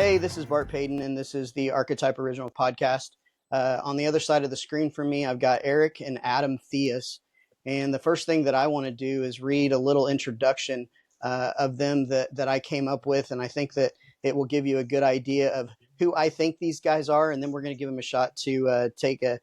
Hey, this is Bart Payton, and this is the Archetype Original Podcast. On the other side of the screen from me, I've got Erik and Adam Theis. And the first thing that I want to do is read a little introduction of them that I came up with, and I think that it will give you a good idea of who I think these guys are, and then we're going to give them a shot to take a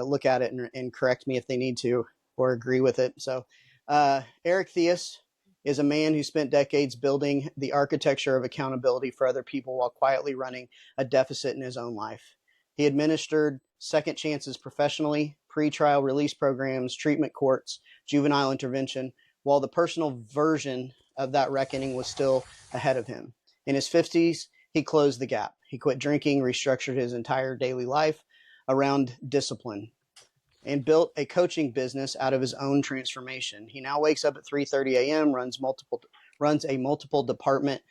look at it and correct me if they need to or agree with it. So Erik Theis is a man who spent decades building the architecture of accountability for other people while quietly running a deficit in his own life. He administered second chances professionally, pretrial release programs, treatment courts, juvenile intervention, while the personal version of that reckoning was still ahead of him. In his 50s, he closed the gap. He quit drinking, restructured his entire daily life around discipline, and built a coaching business out of his own transformation. He now wakes up at 3:30 a.m., runs a multiple department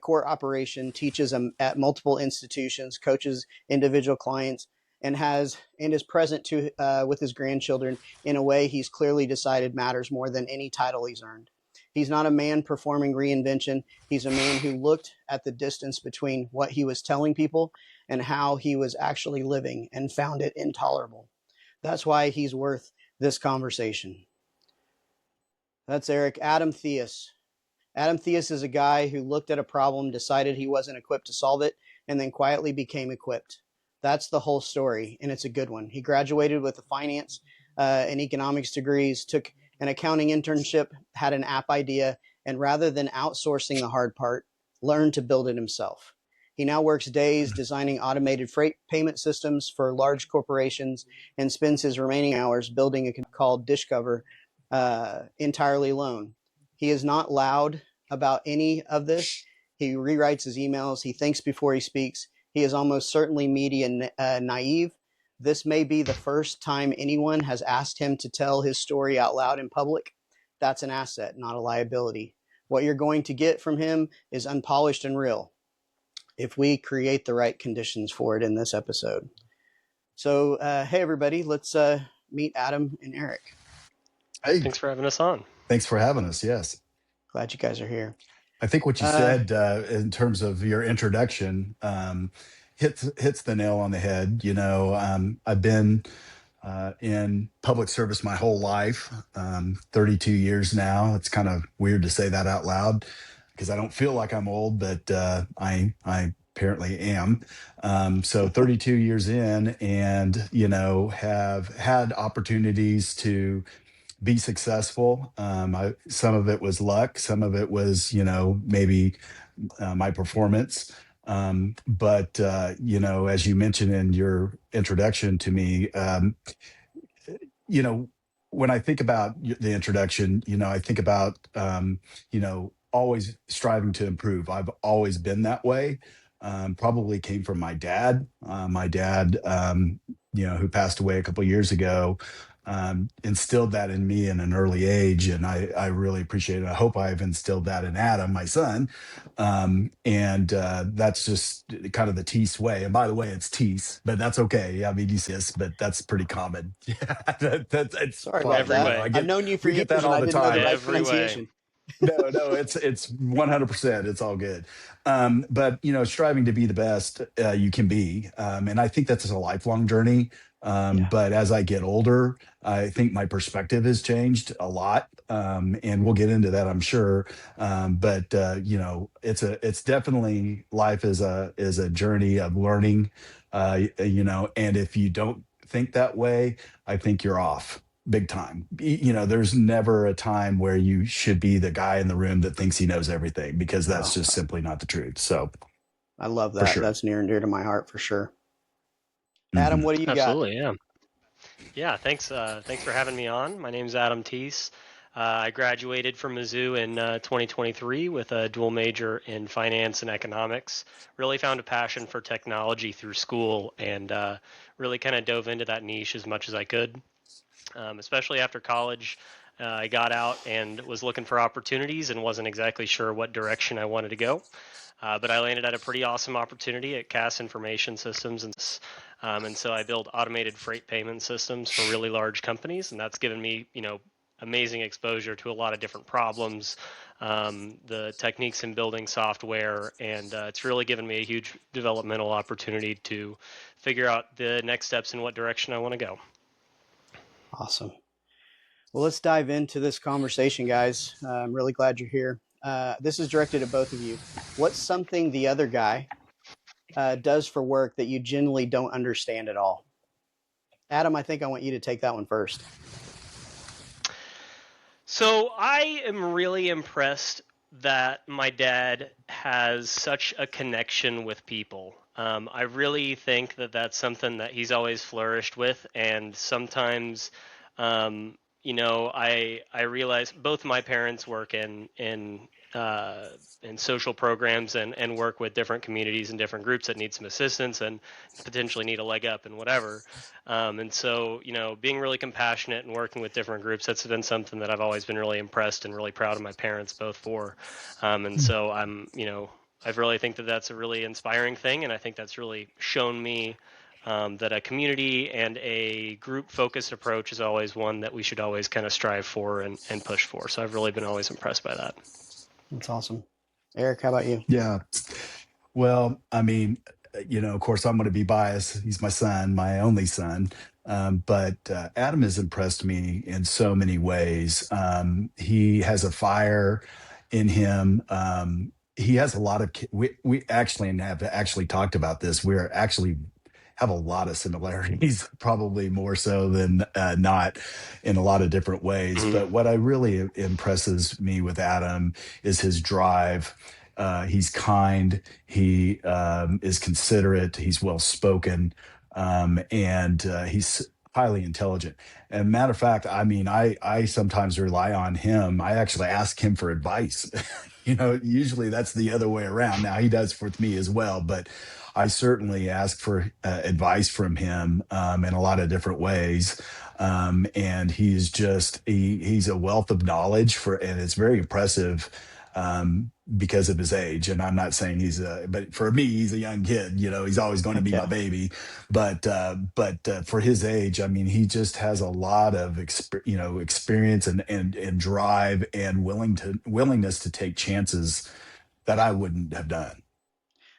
core operation, teaches at multiple institutions, coaches individual clients, and is present to with his grandchildren in a way he's clearly decided matters more than any title he's earned. He's not a man performing reinvention. He's a man who looked at the distance between what he was telling people and how he was actually living and found it intolerable. That's why he's worth this conversation. That's Erik. Adam Theis. Adam Theis is a guy who looked at a problem, decided he wasn't equipped to solve it, and then quietly became equipped. That's the whole story, and it's a good one. He graduated with a finance and economics degrees, took an accounting internship, had an app idea, and rather than outsourcing the hard part, learned to build it himself. He now works days designing automated freight payment systems for large corporations and spends his remaining hours building a called Discover entirely alone. He is not loud about any of this. He rewrites his emails. He thinks before he speaks. He is almost certainly media naive. This may be the first time anyone has asked him to tell his story out loud in public. That's an asset, not a liability. What you're going to get from him is unpolished and real, if we create the right conditions for it in this episode. So, hey, everybody, let's meet Adam and Erik. Hey. Thanks for having us on. Thanks for having us, yes. Glad you guys are here. I think what you said in terms of your introduction hits the nail on the head. You know, I've been in public service my whole life, 32 years now. It's kind of weird to say that out loud because I don't feel like I'm old, but I apparently am. So 32 years in, and, you know, have had opportunities to be successful. Some of it was luck. Some of it was, you know, maybe my performance. But you know, as you mentioned in your introduction to me, you know, when I think about the introduction, you know, I think about, you know, always striving to improve. I've always been that way. Probably came from my dad. My dad, you know, who passed away a couple of years ago, instilled that in me in an early age, and I really appreciate it. I hope I've instilled that in Adam, my son, and that's just kind of the Theis way. And by the way, it's Theis, but that's okay. I mean, you see this, but that's pretty common. Yeah, it's sorry about that. I've known you for years, that all and I the didn't know the time. right pronunciation. No, it's 100%. It's all good. But, you know, striving to be the best you can be. And I think that's a lifelong journey. But as I get older, I think my perspective has changed a lot. And we'll get into that, I'm sure. But you know, it's definitely, life is a journey of learning, you know, and if you don't think that way, I think you're off. Big time. You know, there's never a time where you should be the guy in the room that thinks he knows everything, because that's just simply not the truth. So I love that. Sure. That's near and dear to my heart for sure. Adam, what do you got? Absolutely, yeah. Yeah, thanks for having me on. My name's Adam Theis. I graduated from Mizzou in 2023 with a dual major in finance and economics. Really found a passion for technology through school, and really kind of dove into that niche as much as I could. Especially after college, I got out and was looking for opportunities and wasn't exactly sure what direction I wanted to go. But I landed at a pretty awesome opportunity at CAS Information Systems, and so I build automated freight payment systems for really large companies, and that's given me, you know, amazing exposure to a lot of different problems, the techniques in building software, and it's really given me a huge developmental opportunity to figure out the next steps in what direction I want to go. Awesome. Well, let's dive into this conversation, guys. I'm really glad you're here. This is directed at both of you. What's something the other guy does for work that you genuinely don't understand at all? Adam, I think I want you to take that one first. So I am really impressed that my dad has such a connection with people. I really think that that's something that he's always flourished with, and sometimes, I realize both my parents work in social programs and work with different communities and different groups that need some assistance and potentially need a leg up and whatever. And so, being really compassionate and working with different groups, that's been something that I've always been really impressed and really proud of my parents both for. And so I really think that that's a really inspiring thing. And I think that's really shown me that a community and a group-focused approach is always one that we should always kind of strive for and push for. So I've really been always impressed by that. That's awesome. Erik, how about you? Yeah. Well, I mean, of course, I'm going to be biased. He's my son, my only son. But Adam has impressed me in so many ways. He has a fire in him. He has a lot of, we actually have actually talked about this. We're actually have a lot of similarities, probably more so than not in a lot of different ways. Mm-hmm. But what I really impresses me with Adam is his drive. He's kind. He is considerate. He's well-spoken. And he's highly intelligent. And matter of fact, I mean, I sometimes rely on him. I actually ask him for advice. Usually that's the other way around. Now he does with me as well, but I certainly ask for advice from him in a lot of different ways. And he's just, he's a wealth of knowledge and it's very impressive because of his age. And I'm not saying but for me, he's a young kid, he's always going to be my baby. But for his age, I mean, he just has a lot of, experience and drive and willingness to take chances that I wouldn't have done.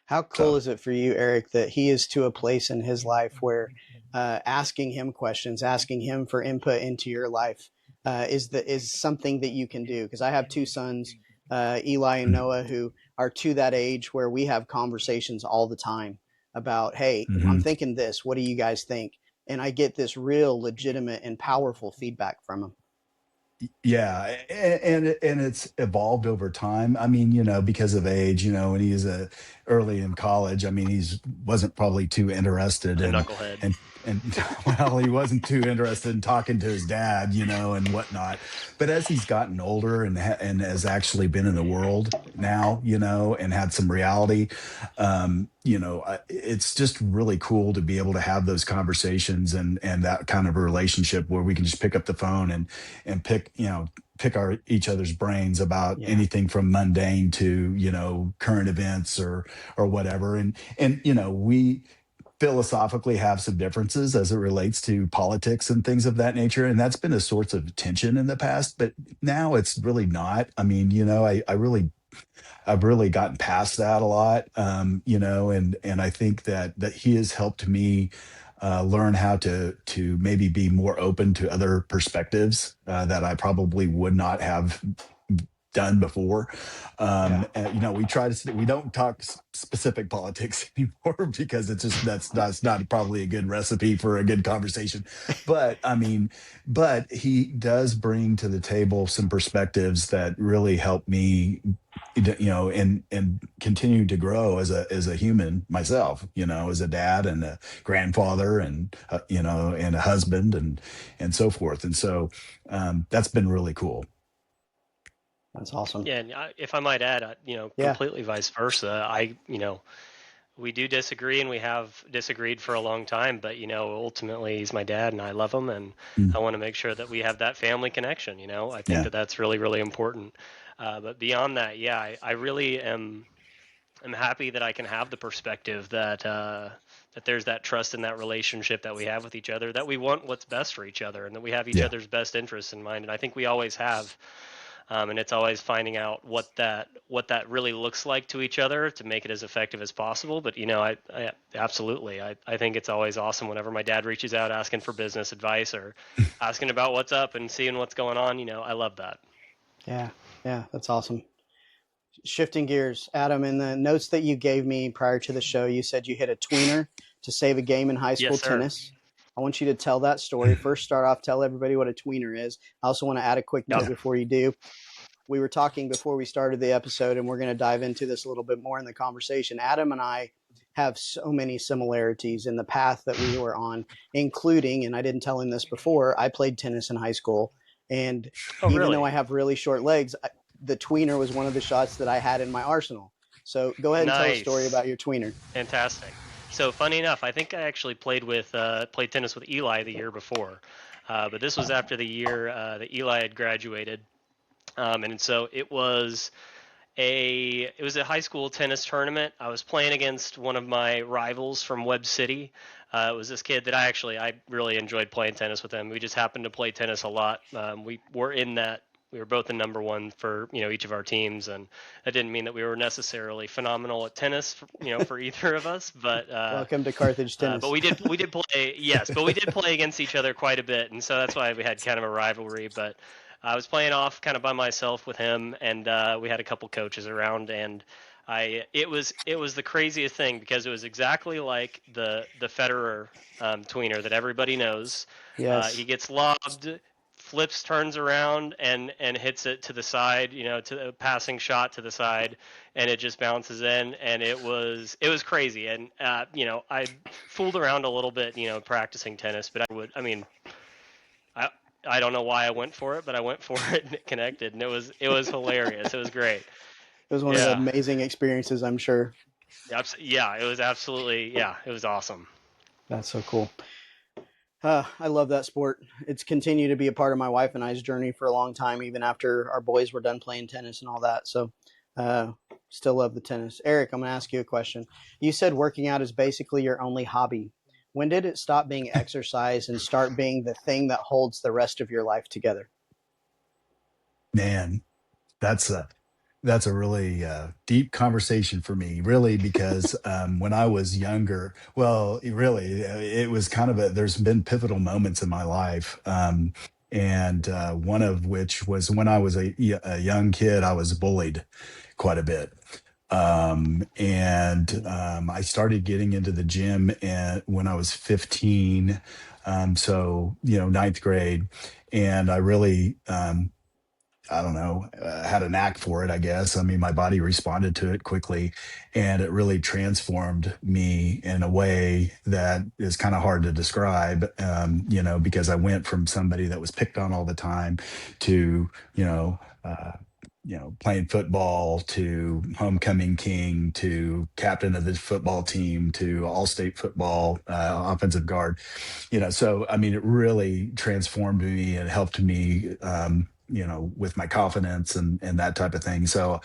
How cool is it for you, Erik, that he is to a place in his life where asking him questions, asking him for input into your life is something that you can do? Because I have two sons, Eli and Noah, who are to that age where we have conversations all the time about, hey, I'm thinking this. What do you guys think? And I get this real legitimate and powerful feedback from them. Yeah, and it's evolved over time. I mean, because of age, when he was early in college, I mean, wasn't probably too interested in knucklehead. And well, he wasn't too interested in talking to his dad, and whatnot. But as he's gotten older and has actually been in the world now, and had some reality, it's just really cool to be able to have those conversations and that kind of a relationship where we can just pick up the phone and pick each other's brains about anything from mundane to, current events or whatever. And we philosophically have some differences as it relates to politics and things of that nature. And that's been a source of tension in the past, but now it's really not. I mean, I've really gotten past that a lot, and I think that he has helped me learn how to maybe be more open to other perspectives that I probably would not have done before. And, we don't talk specific politics anymore because it's just, that's not probably a good recipe for a good conversation. But he does bring to the table some perspectives that really help me, and continue to grow as a human myself, as a dad and a grandfather and, and a husband and so forth. And so that's been really cool. That's awesome. Yeah, and if I might add, completely vice versa. We do disagree, and we have disagreed for a long time. But ultimately, he's my dad, and I love him, and I want to make sure that we have that family connection. I think that that's really, really important. But beyond that, I really am I'm happy that I can have the perspective that that there's that trust in that relationship that we have with each other, that we want what's best for each other, and that we have each Yeah. other's best interests in mind. And I think we always have. And it's always finding out what that really looks like to each other to make it as effective as possible. But I absolutely, I think it's always awesome whenever my dad reaches out asking for business advice or asking about what's up and seeing what's going on. I love that. Yeah, that's awesome. Shifting gears, Adam, in the notes that you gave me prior to the show, you said you hit a tweener to save a game in high school tennis. I want you to tell that story. First, start off, tell everybody what a tweener is. I also want to add a quick note before you do. We were talking before we started the episode, and we're going to dive into this a little bit more in the conversation. Adam and I have so many similarities in the path that we were on, including, and I didn't tell him this before, I played tennis in high school. And even though I have really short legs, the tweener was one of the shots that I had in my arsenal. So go ahead and tell a story about your tweener. Fantastic. So funny enough, I think I actually played tennis with Eli the year before, but this was after the year that Eli had graduated, and so it was a high school tennis tournament. I was playing against one of my rivals from Webb City. It was this kid that I really enjoyed playing tennis with him. We just happened to play tennis a lot. We were both the number one for each of our teams, and that didn't mean that we were necessarily phenomenal at tennis for either of us. But welcome to Carthage tennis. But we did play but we did play against each other quite a bit, and so that's why we had kind of a rivalry. But I was playing off kind of by myself with him, and we had a couple coaches around, and it was the craziest thing because it was exactly like the Federer tweener that everybody knows. Yes. He gets lobbed, flips, turns around, and hits it to the side, to a passing shot to the side, and it just bounces in, and it was crazy. And I fooled around a little bit, practicing tennis, but I don't know why I went for it, but I went for it and it connected, and it was hilarious. It was great. It was one of the amazing experiences, I'm sure. Yeah, it was absolutely, it was awesome. That's so cool. I love that sport. It's continued to be a part of my wife and I's journey for a long time, even after our boys were done playing tennis and all that. So still love the tennis. Erik, I'm going to ask you a question. You said working out is basically your only hobby. When did it stop being exercise and start being the thing that holds the rest of your life together? Man, that's a really deep conversation for me, really, because when I was younger, well, it was kind of there's been pivotal moments in my life. And one of which was when I was a young kid, I was bullied quite a bit. I started getting into the gym when I was 15. So, ninth grade. And I really, I don't know, had a knack for it, I guess. I mean, my body responded to it quickly, and it really transformed me in a way that is kind of hard to describe, because I went from somebody that was picked on all the time to, playing football, to homecoming king, to captain of the football team, to all-state football, offensive guard, so, I mean, it really transformed me and helped me, with my confidence and that type of thing. So,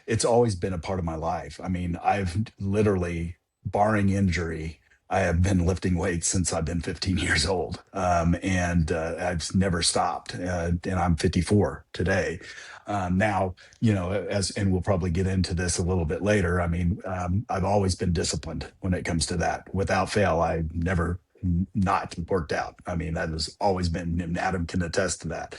it's always been a part of my life. I mean, I've literally, barring injury, I have been lifting weights since I've been 15 years old. I've never stopped. And I'm 54 today. Now, and we'll probably get into this a little bit later. I mean, I've always been disciplined when it comes to that. Without fail, I never not worked out. I mean, that has always been, and Adam can attest to that.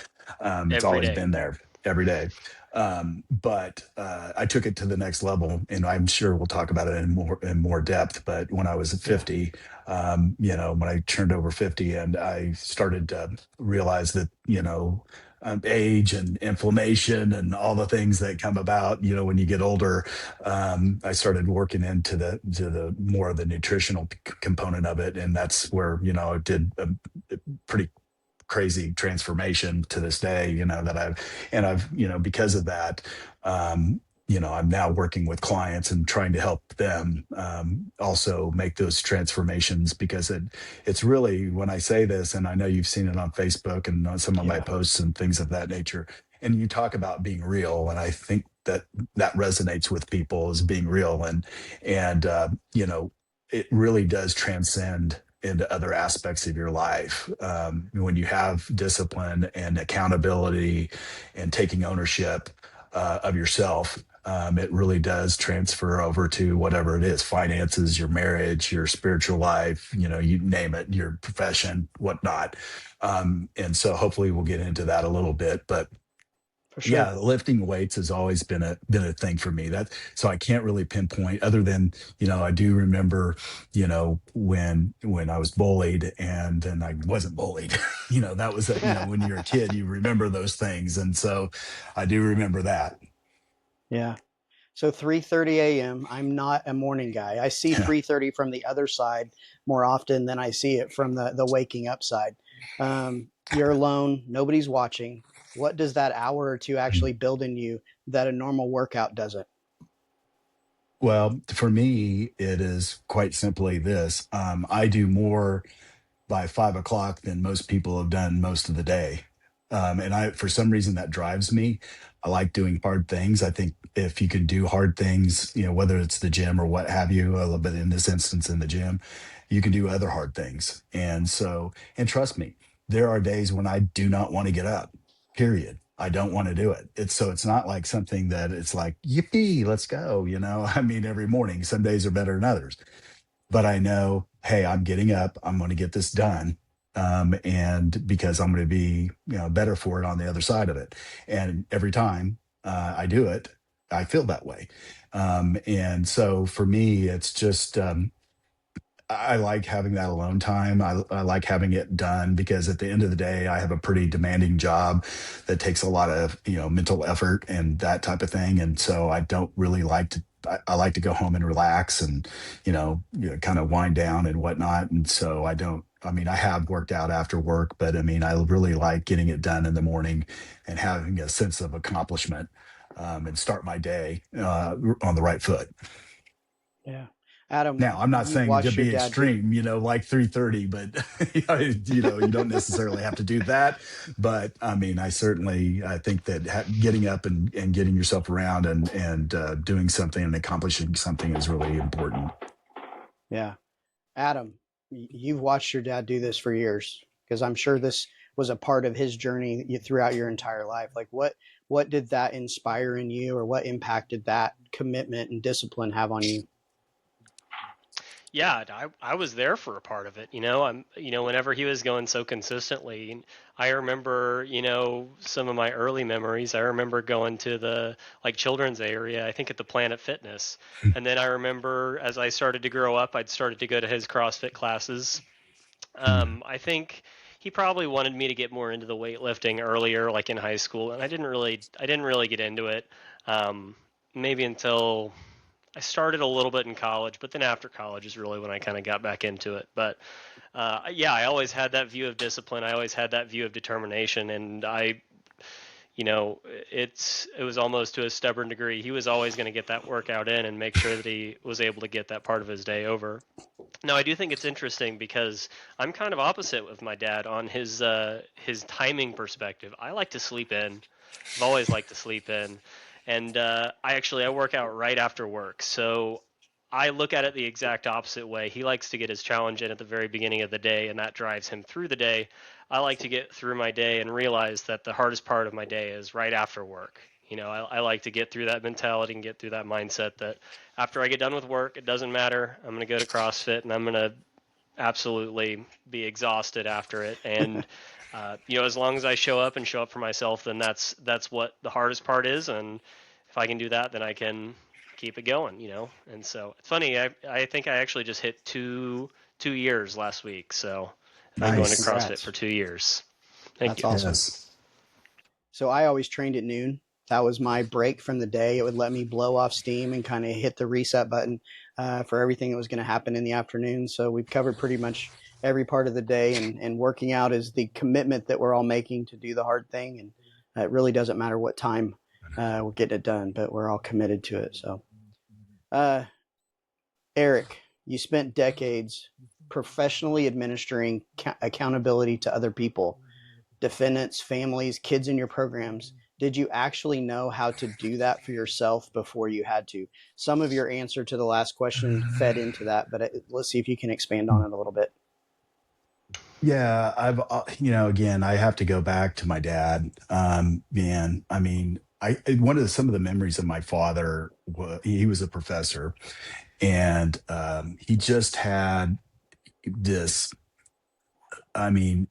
It's always been there every day. But I took it to the next level, and I'm sure we'll talk about it in more depth. But when I was 50, when I turned over 50, and I started to realize that, age and inflammation and all the things that come about, when you get older, I started working into the more of the nutritional component of it, and that's where I did a pretty crazy transformation to this day, that I've because of that, I'm now working with clients and trying to help them also make those transformations, because it's really, when I say this, and I know you've seen it on Facebook and on some of my posts and things of that nature, and you talk about being real, and I think that resonates with people as being real. And you know, it really does transcend into other aspects of your life. When you have discipline and accountability and taking ownership of yourself, it really does transfer over to whatever it is: finances, your marriage, your spiritual life, you know, you name it, your profession, whatnot. And so hopefully we'll get into that a little bit, but For yeah, sure. lifting weights has always been a thing for me. That so I can't really pinpoint, other than, you know, I do remember, you know, when I was bullied and then I wasn't bullied. You know, that was you know, when you're a kid, you remember those things, and so I do remember that. Yeah. So 3:30 a.m. I'm not a morning guy. I see Yeah. 3:30 from the other side more often than I see it from the waking up side. You're alone. Nobody's watching. What does that hour or two actually build in you that a normal workout doesn't? Well, for me, it is quite simply this: I do more by 5 o'clock than most people have done most of the day. And for some reason, that drives me. I like doing hard things. I think if you can do hard things, you know, whether it's the gym or what have you, a little bit in this instance in the gym, you can do other hard things. And so, and trust me, there are days when I do not want to get up, period. I don't want to do it. It's not like something that it's like, yippee, let's go. You know, I mean, every morning, some days are better than others, but I know, hey, I'm getting up, I'm going to get this done. And because I'm going to be, you know, better for it on the other side of it. And every time I do it, I feel that way. And so for me, it's just, I like having that alone time. I like having it done, because at the end of the day, I have a pretty demanding job that takes a lot of, you know, mental effort and that type of thing. And so I don't really like to, I like to go home and relax and, you know, kind of wind down and whatnot. And so I don't, I mean, I have worked out after work, but I mean, I really like getting it done in the morning and having a sense of accomplishment, and start my day on the right foot. Yeah. Adam, Now, I'm not you've saying to watched your be dad do. extreme, you know, like 3:30, but you know, you don't necessarily have to do that. But I mean, I think that getting up and getting yourself around and doing something and accomplishing something is really important. Yeah. Adam, you've watched your dad do this for years, because I'm sure this was a part of his journey throughout your entire life. Like what did that inspire in you, or what impacted that commitment and discipline have on you? Yeah, I was there for a part of it. Whenever he was going so consistently, I remember, some of my early memories. I remember going to the like children's area, I think at the Planet Fitness. And then I remember as I started to grow up, I'd started to go to his CrossFit classes. I think he probably wanted me to get more into the weightlifting earlier, like in high school, and I didn't really get into it. Maybe until I started a little bit in college, but then after college is really when I kind of got back into it. But yeah, I always had that view of discipline. I always had that view of determination, and it was almost to a stubborn degree. He was always going to get that workout in and make sure that he was able to get that part of his day over. Now, I do think it's interesting because I'm kind of opposite with my dad on his timing perspective. I like to sleep in. I've always liked to sleep in, and I work out right after work, so I look at it the exact opposite way. He likes to get his challenge in at the very beginning of the day, and that drives him through the day. I like to get through my day and realize that the hardest part of my day is right after work. I like to get through that mentality and get through that mindset that after I get done with work, it doesn't matter. I'm going to go to CrossFit and I'm going to absolutely be exhausted after it. And, as long as I show up and show up for myself, then that's what the hardest part is. And if I can do that, then I can keep it going. And so it's funny. I think I actually just hit two years last week. So I've been going to Nice. CrossFit for Congrats. 2 years. Thank That's you. awesome. Yes. So I always trained at noon. That was my break from the day. It would let me blow off steam and kind of hit the reset button for everything that was going to happen in the afternoon. So we've covered pretty much every part of the day, and working out is the commitment that we're all making to do the hard thing. And it really doesn't matter what time we're getting it done, but we're all committed to it. So, Erik, you spent decades professionally administering accountability to other people, defendants, families, kids in your programs. did you actually know how to do that for yourself before you had to? Some of your answer to the last question fed into that, but let's see if you can expand on it a little bit. Yeah, I've again, I have to go back to my dad. Man, I mean, one of some of the memories of my father, he was a professor, and he just had this. I mean,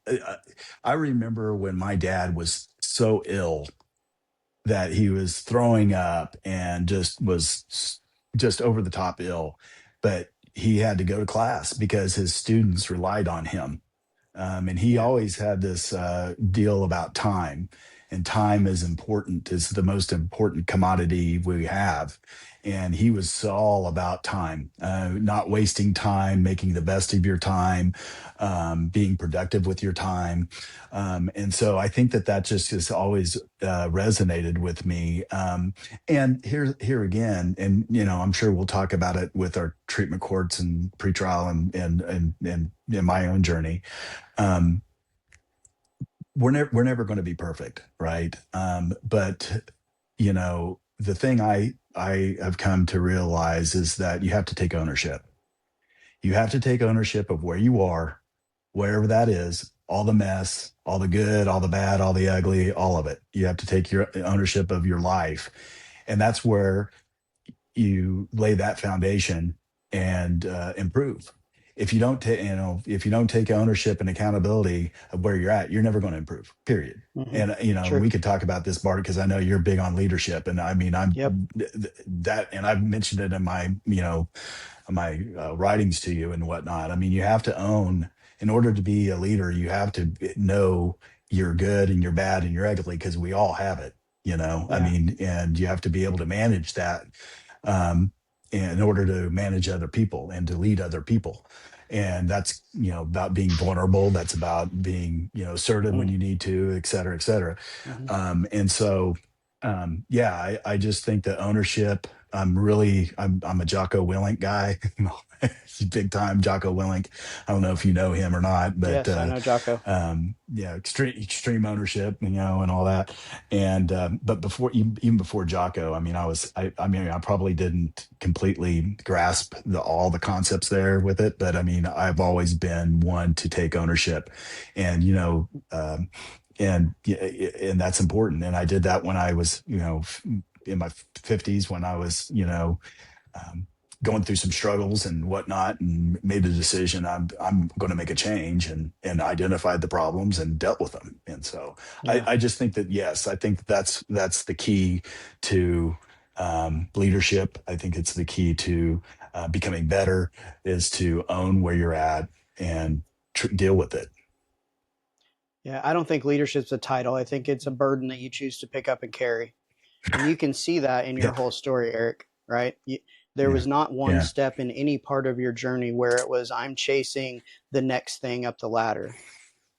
I remember when my dad was so ill that he was throwing up and just over the top ill, but he had to go to class because his students relied on him. And he Yeah. always had this deal about time, and time is important, is the most important commodity we have. And he was all about time, not wasting time, making the best of your time, being productive with your time. And so I think that just has always resonated with me. And here again, and I'm sure we'll talk about it with our treatment courts and pretrial and in my own journey. um, we're never going to be perfect, right? But the thing I have come to realize is that you have to take ownership. You have to take ownership of where you are, wherever that is, all the mess, all the good, all the bad, all the ugly, all of it. You have to take your ownership of your life, and that's where you lay that foundation and improve. If you don't take, if you don't take ownership and accountability of where you're at, you're never going to improve. Period. Mm-hmm. And Sure. we could talk about this, Bart, because I know you're big on leadership, and I mean, Yep. that, and I've mentioned it in my my writings to you and whatnot. I mean, you have to own. In order to be a leader, you have to know you're good and you're bad and you're ugly, because we all have it. I Yeah. mean, and you have to be able to manage that, um, in order to manage other people and to lead other people. And that's, about being vulnerable. That's about being, assertive when you need to, et cetera, et cetera. Mm-hmm. And so, yeah, I just think that ownership, I'm a Jocko Willink guy. He's big time Jocko Willink. I don't know if you know him or not, but Yes, I know Jocko. yeah, extreme ownership, and all that. And but even before Jocko, I mean, I probably didn't completely grasp all the concepts there with it, but I mean, I've always been one to take ownership, and and that's important. And I did that when I was, in my 50s, when I was, um, going through some struggles and whatnot, and made the decision I'm going to make a change, and identified the problems and dealt with them. And so Yeah. I just think that, yes, I think that's the key to leadership. I think it's the key to becoming better, is to own where you're at and deal with it. Yeah. I don't think leadership's a title. I think it's a burden that you choose to pick up and carry. And you can see that in your Yeah. whole story, Erik, right? There Yeah. was not one Yeah. step in any part of your journey where it was, I'm chasing the next thing up the ladder.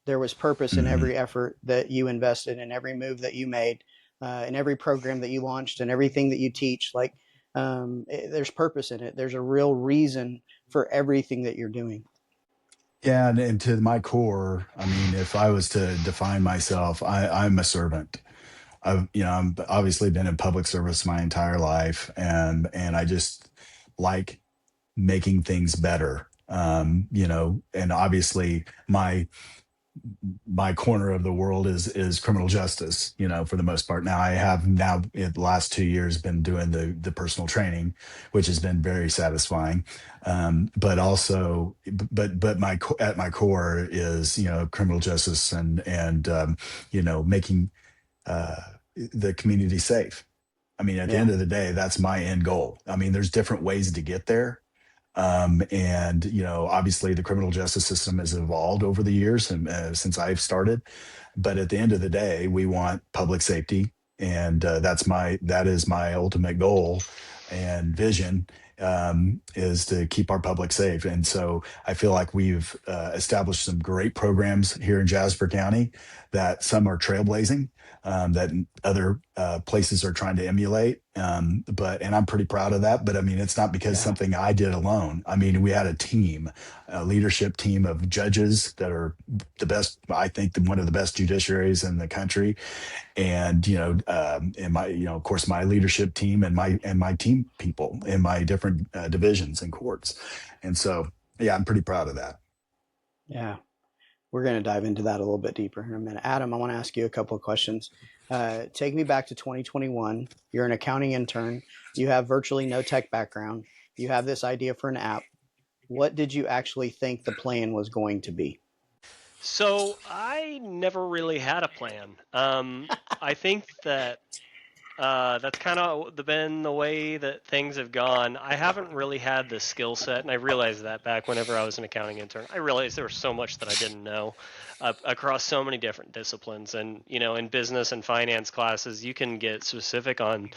There was purpose in Mhm. every effort that you invested in, every move that you made, in every program that you launched, and everything that you teach. Like, there's purpose in it. There's a real reason for everything that you're doing. Yeah, and to my core, I mean, if I was to define myself, I'm a servant. I'm obviously been in public service my entire life, and I just like making things better. And obviously my corner of the world is criminal justice, for the most part. Now I have now in the last 2 years been doing the personal training, which has been very satisfying. But also, but at my core is, criminal justice, and making the community safe. I mean, at the Yeah. end of the day, that's my end goal. I mean, there's different ways to get there. And obviously the criminal justice system has evolved over the years, and since I've started. But at the end of the day, we want public safety, and that is my ultimate goal and vision. is to keep our public safe. And so I feel like we've established some great programs here in Jasper County that some are trailblazing, that other places are trying to emulate. And I'm pretty proud of that. But I mean, it's not because something I did alone. I mean, we had a team, a leadership team of judges that are the best, I think, one of the best judiciaries in the country. And and my, of course, my leadership team and my team people in my different divisions and courts. And so, yeah, I'm pretty proud of that. Yeah, we're going to dive into that a little bit deeper in a minute. Adam, I want to ask you a couple of questions. Take me back to 2021. You're an accounting intern. You have virtually no tech background. You have this idea for an app. What did you actually think the plan was going to be? So I never really had a plan. I think that that's kind of been the way that things have gone. I haven't really had the skill set, and I realized that back whenever I was an accounting intern. I realized there was so much that I didn't know across so many different disciplines. And, in business and finance classes, you can get specific on,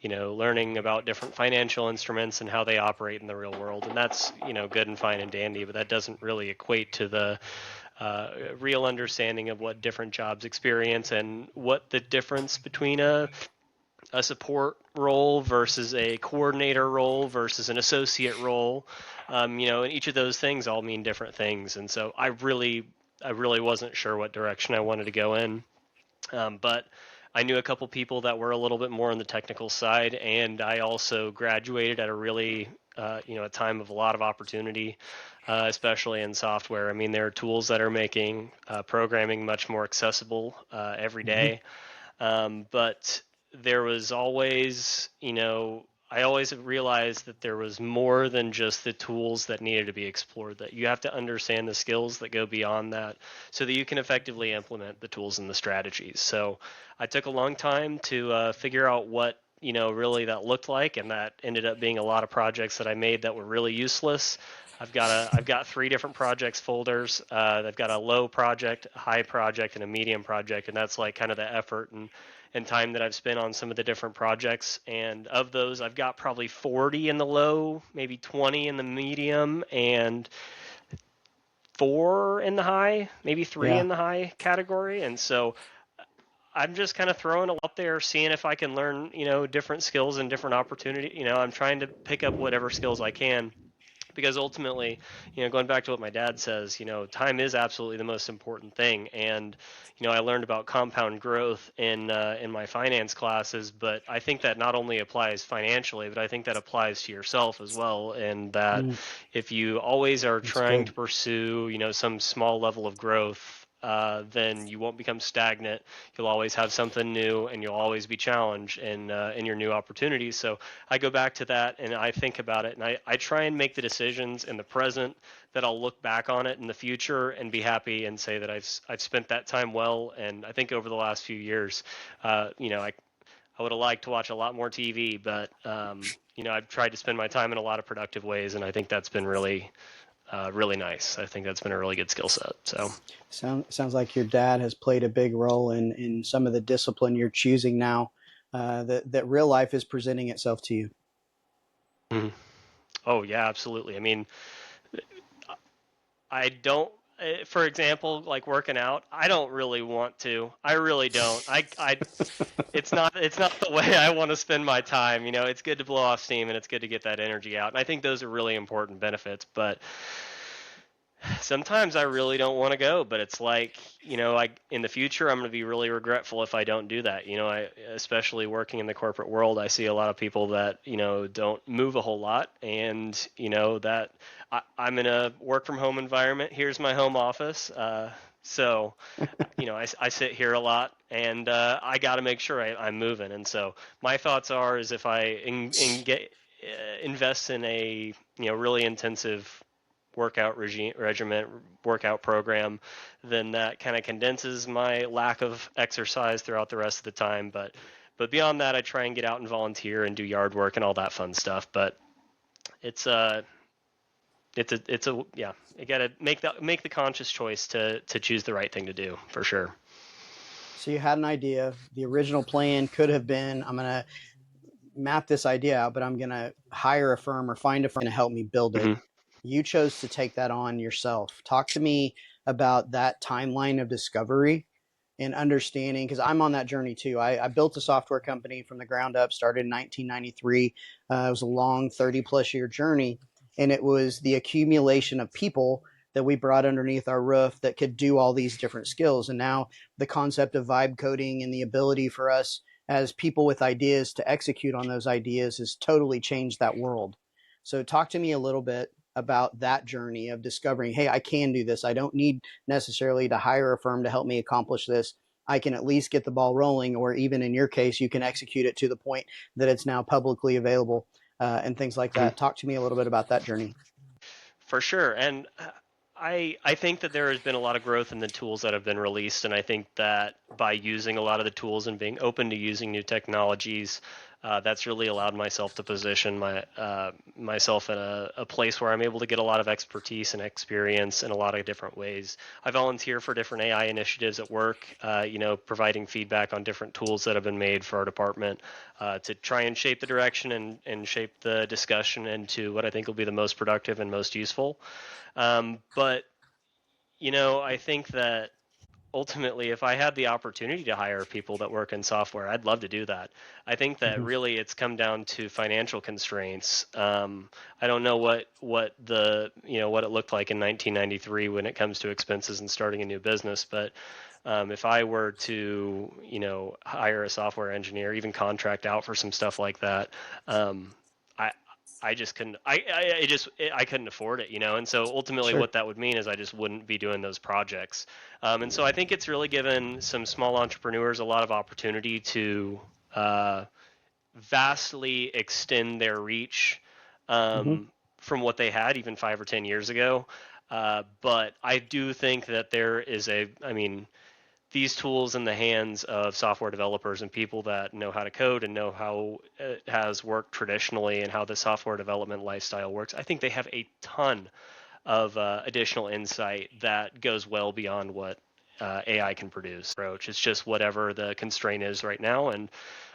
learning about different financial instruments and how they operate in the real world. And that's, good and fine and dandy, but that doesn't really equate to the real understanding of what different jobs experience and what the difference between a support role versus a coordinator role versus an associate role, and each of those things all mean different things. And so I really wasn't sure what direction I wanted to go in. But I knew a couple people that were a little bit more on the technical side, and I also graduated at a really, a time of a lot of opportunity, especially in software. I mean, there are tools that are making programming much more accessible every day. But there was always, I always realized that there was more than just the tools that needed to be explored, that you have to understand the skills that go beyond that so that you can effectively implement the tools and the strategies. So I took a long time to figure out what, really that looked like, and that ended up being a lot of projects that I made that were really useless. I've got 3 different projects folders. I've got a low project, a high project, and a medium project, and that's like kind of the effort and time that I've spent on some of the different projects. And of those, I've got probably 40 in the low, maybe 20 in the medium, and 4 in the high, maybe 3 in the high category. And so I'm just kind of throwing it out there, seeing if I can learn, different skills and different opportunity. I'm trying to pick up whatever skills I can. Because ultimately, going back to what my dad says, time is absolutely the most important thing. And, I learned about compound growth in my finance classes, but I think that not only applies financially, but I think that applies to yourself as well. And that if you always are trying to pursue, some small level of growth, then you won't become stagnant. You'll always have something new, and you'll always be challenged in your new opportunities. So I go back to that, and I think about it, and I try and make the decisions in the present that I'll look back on it in the future and be happy and say that I've spent that time well. And I think over the last few years, I would have liked to watch a lot more TV, but I've tried to spend my time in a lot of productive ways, and I think that's been really nice. I think that's been a really good skill set. So sounds like your dad has played a big role in some of the discipline you're choosing now, that real life is presenting itself to you. Mm-hmm. Oh yeah, absolutely. I mean, I don't, for example, like working out, I don't really want to. I really don't. It's not the way I want to spend my time. It's good to blow off steam, and it's good to get that energy out. And I think those are really important benefits, but sometimes I really don't want to go. But it's like, in the future, I'm going to be really regretful if I don't do that. Especially working in the corporate world, I see a lot of people that, don't move a whole lot, and, that I'm in a work from home environment. Here's my home office. So, I sit here a lot, and I got to make sure I'm moving. And so my thoughts is if I invest in a, really intensive workout workout program, then that kind of condenses my lack of exercise throughout the rest of the time. But beyond that, I try and get out and volunteer and do yard work and all that fun stuff. But you got to make the conscious choice to choose the right thing to do, for sure. So you had an idea. The original plan could have been, I'm going to map this idea out, but I'm going to hire a firm or find a firm to help me build it. Mm-hmm. You chose to take that on yourself. Talk to me about that timeline of discovery and understanding, because I'm on that journey too. I built a software company from the ground up, started in 1993. It was a long 30 plus year journey, and it was the accumulation of people that we brought underneath our roof that could do all these different skills. And now the concept of vibe coding and the ability for us as people with ideas to execute on those ideas has totally changed that world. So talk to me a little bit about that journey of discovering, hey, I can do this. I don't need necessarily to hire a firm to help me accomplish this. I can at least get the ball rolling, or even in your case, you can execute it to the point that it's now publicly available, and things like that. Talk to me a little bit about that journey. For sure. And I think that there has been a lot of growth in the tools that have been released, and I think that by using a lot of the tools and being open to using new technologies, that's really allowed myself to position myself in a place where I'm able to get a lot of expertise and experience in a lot of different ways. I volunteer for different AI initiatives at work, providing feedback on different tools that have been made for our department to try and shape the direction and shape the discussion into what I think will be the most productive and most useful. But I think that ultimately, if I had the opportunity to hire people that work in software, I'd love to do that. I think that really it's come down to financial constraints. I don't know what what it looked like in 1993 when it comes to expenses and starting a new business, but if I were to hire a software engineer, even contract out for some stuff like that, I just couldn't. I couldn't afford it, And so ultimately, Sure. what that would mean is I just wouldn't be doing those projects. And so I think it's really given some small entrepreneurs a lot of opportunity to vastly extend their reach from what they had even 5 or 10 years ago. But I do think that there is these tools in the hands of software developers and people that know how to code and know how it has worked traditionally and how the software development lifestyle works. I think they have a ton of additional insight that goes well beyond what AI can produce. It's just whatever the constraint is right now. And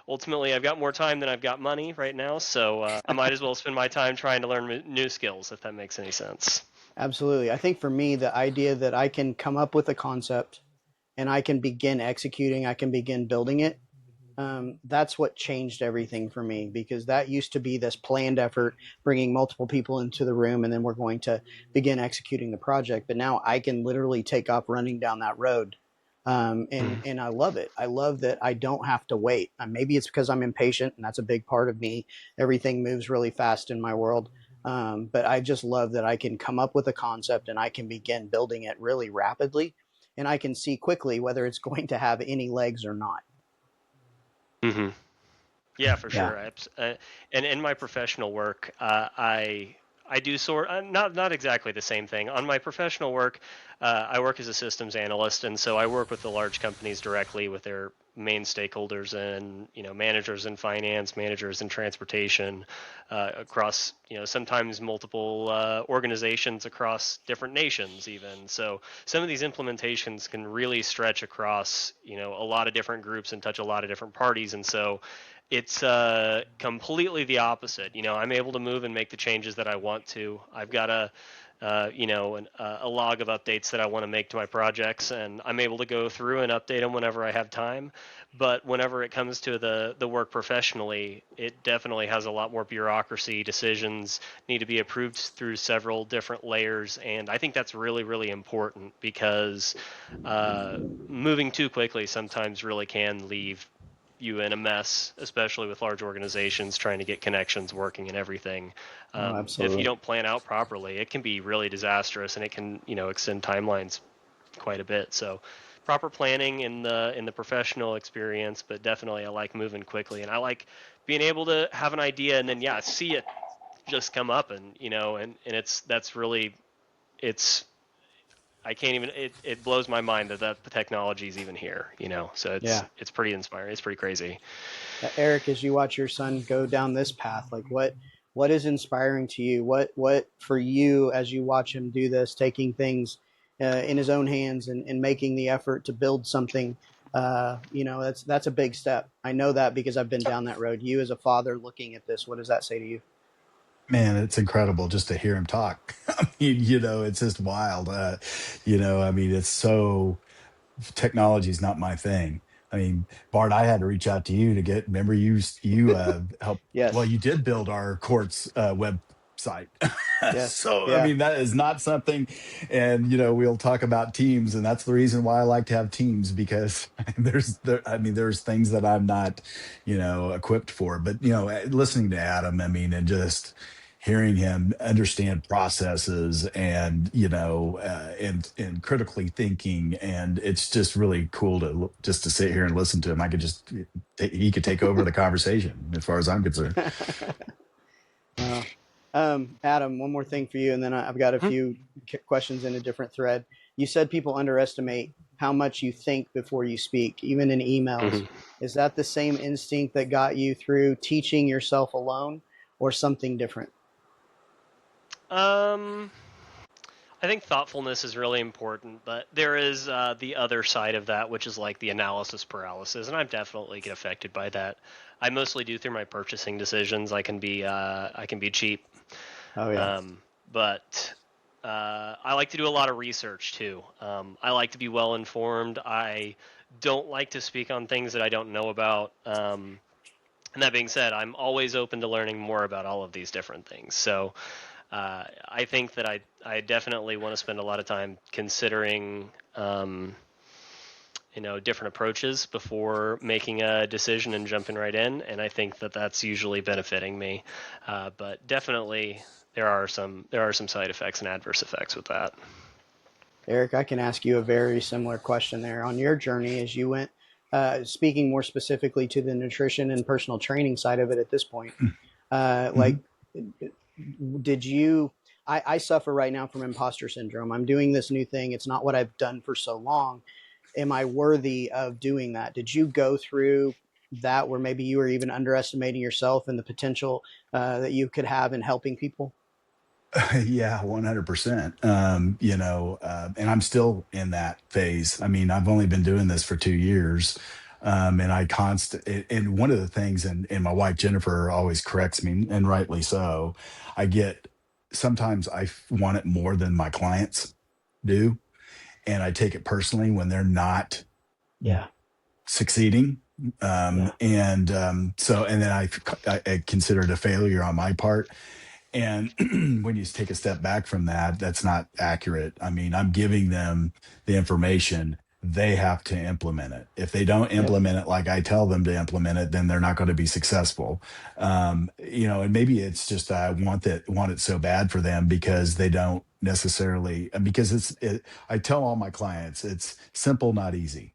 ultimately, I've got more time than I've got money right now. So I might as well spend my time trying to learn new skills, if that makes any sense. Absolutely. I think for me, the idea that I can come up with a concept and I can begin executing, I can begin building it. That's what changed everything for me, because that used to be this planned effort, bringing multiple people into the room, and then we're going to begin executing the project. But now I can literally take off running down that road. And I love it. I love that I don't have to wait. Maybe it's because I'm impatient, and that's a big part of me. Everything moves really fast in my world. But I just love that I can come up with a concept and I can begin building it really rapidly, and I can see quickly whether it's going to have any legs or not. Mm-hmm. Yeah, for Yeah. sure. And in my professional work, I do not exactly the same thing. On my professional work, I work as a systems analyst, and so I work with the large companies directly with their main stakeholders and managers in finance, managers in transportation, across sometimes multiple organizations across different nations even. So some of these implementations can really stretch across a lot of different groups and touch a lot of different parties, and so it's completely the opposite. I'm able to move and make the changes that I want to. I've got a log of updates that I want to make to my projects, and I'm able to go through and update them whenever I have time. But whenever it comes to the work professionally, it definitely has a lot more bureaucracy. Decisions need to be approved through several different layers, and I think that's really, really important, because moving too quickly sometimes really can leave you in a mess, especially with large organizations trying to get connections working and everything. Oh, If you absolutely. don't plan out properly, it can be really disastrous, and it can extend timelines quite a bit. So proper planning in the professional experience, but definitely I like moving quickly, and I like being able to have an idea and then see it just come up, and it's I can't even. It blows my mind that the technology is even here. So Yeah. it's pretty inspiring. It's pretty crazy. Eric, as you watch your son go down this path, like what is inspiring to you? What for you as you watch him do this, taking things in his own hands and making the effort to build something That's a big step. I know that because I've been down that road. You as a father looking at this, what does that say to you? Man, it's incredible just to hear him talk. I mean, it's just wild. I mean, it's so technology is not my thing. I mean, Bart, I had to reach out to you to remember you helped, well, Yes. you did build our court's website. Yes. So, I Yeah. mean, that is not something, and, we'll talk about teams, and that's the reason why I like to have teams, because there's things that I'm not, equipped for, but, listening to Adam, I mean, and just hearing him understand processes and and critically thinking, and it's just really cool just to sit here and listen to him. I could just he could take over the conversation as far as I'm concerned. Adam, one more thing for you, and then I've got a few questions in a different thread. You said people underestimate how much you think before you speak, even in emails. Is that the same instinct that got you through teaching yourself alone, or something different? I think thoughtfulness is really important, but there is the other side of that, which is like the analysis paralysis, and I definitely get affected by that. I mostly do through my purchasing decisions. I can be cheap. Oh yeah. But I like to do a lot of research too. I like to be well informed. I don't like to speak on things that I don't know about. And that being said, I'm always open to learning more about all of these different things. So I think that I definitely want to spend a lot of time considering different approaches before making a decision and jumping right in. And I think that that's usually benefiting me. But definitely there are some side effects and adverse effects with that. Erik, I can ask you a very similar question there. On your journey as you went, speaking more specifically to the nutrition and personal training side of it at this point, like, did you, I suffer right now from imposter syndrome. I'm doing this new thing. It's not what I've done for so long. Am I worthy of doing that? Did you go through that where maybe you were even underestimating yourself and the potential that you could have in helping people? Yeah, 100%. And I'm still in that phase. I mean, I've only been doing this for 2 years. And one of the things, and my wife Jennifer always corrects me, and rightly so, sometimes I want it more than my clients do. And I take it personally when they're not Yeah. succeeding. And then I consider it a failure on my part. And when you take a step back from that, that's not accurate. I mean, I'm giving them the information. They have to implement it. If they don't implement it like I tell them to implement it, then they're not going to be successful. And maybe it's just I want it so bad for them because they don't necessarily, because I tell all my clients, it's simple, not easy.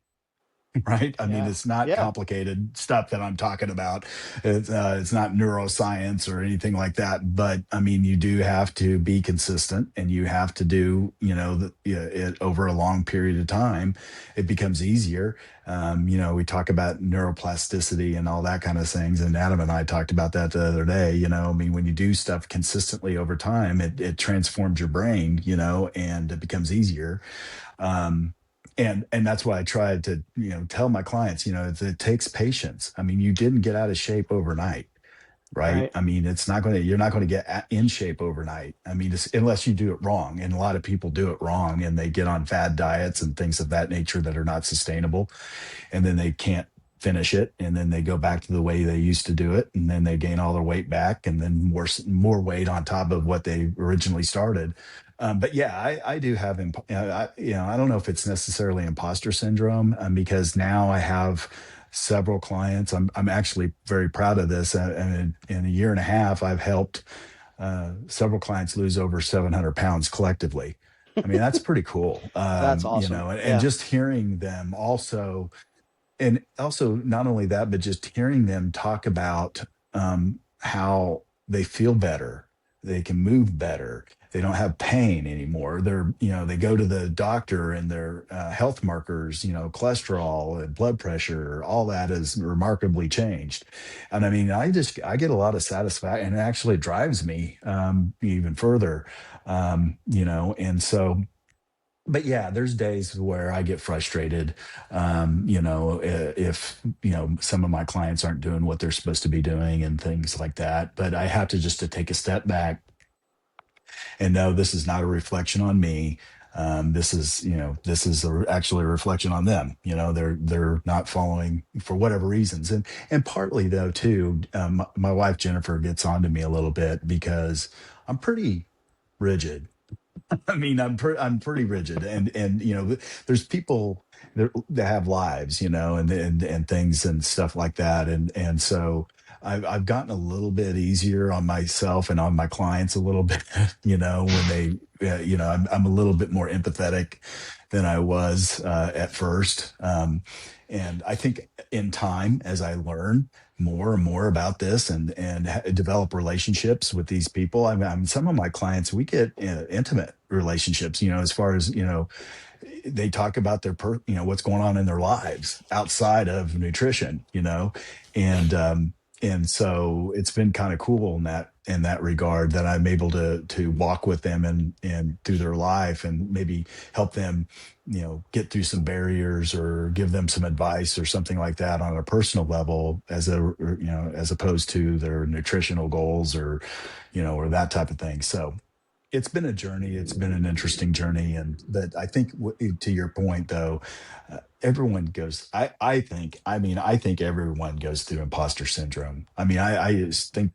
Right. I mean, it's not complicated stuff that I'm talking about. It's not neuroscience or anything like that. But I mean, you do have to be consistent, and you have to do, it over a long period of time. It becomes easier. We talk about neuroplasticity and all that kind of things. And Adam and I talked about that the other day. I mean, when you do stuff consistently over time, it transforms your brain, and it becomes easier. And that's why I tried to, tell my clients, it takes patience. I mean, you didn't get out of shape overnight, right? I mean, you're not going to get in shape overnight. I mean, unless you do it wrong. And a lot of people do it wrong, and they get on fad diets and things of that nature that are not sustainable. And then they can't finish it. And then they go back to the way they used to do it. And then they gain all their weight back, and then more weight on top of what they originally started. But yeah, I do have, I don't know if it's necessarily imposter syndrome, because now I have several clients. I'm actually very proud of this. And in a year and a half, I've helped several clients lose over 700 pounds collectively. I mean, that's pretty cool. That's awesome. And just hearing them also, and also not only that, but just hearing them talk about how they feel better, they can move better, they don't have pain anymore. They go to the doctor, and their health markers, cholesterol and blood pressure, all that is remarkably changed. And I mean, I get a lot of satisfaction, and it actually drives me even further, and so but yeah, there's days where I get frustrated. If some of my clients aren't doing what they're supposed to be doing and things like that. But I have to just to take a step back and know this is not a reflection on me. This is actually a reflection on them. They're not following for whatever reasons, and partly though too, my wife Jennifer gets on to me a little bit because I'm pretty rigid. I mean, I'm pretty rigid, and there's people that have lives, and things and stuff like that, and so I've gotten a little bit easier on myself and on my clients a little bit, when they, I'm a little bit more empathetic than I was at first, and I think in time as I learn more and more about this and develop relationships with these people. I mean, some of my clients, we get intimate relationships, as far as, they talk about what's going on in their lives outside of nutrition, and so it's been kind of cool in that regard that I'm able to walk with them and through their life and maybe help them, get through some barriers or give them some advice or something like that on a personal level as opposed to their nutritional goals or that type of thing. So it's been a journey. It's been an interesting journey. But I think to your point though, everyone goes, I think everyone goes through imposter syndrome. I mean, I just think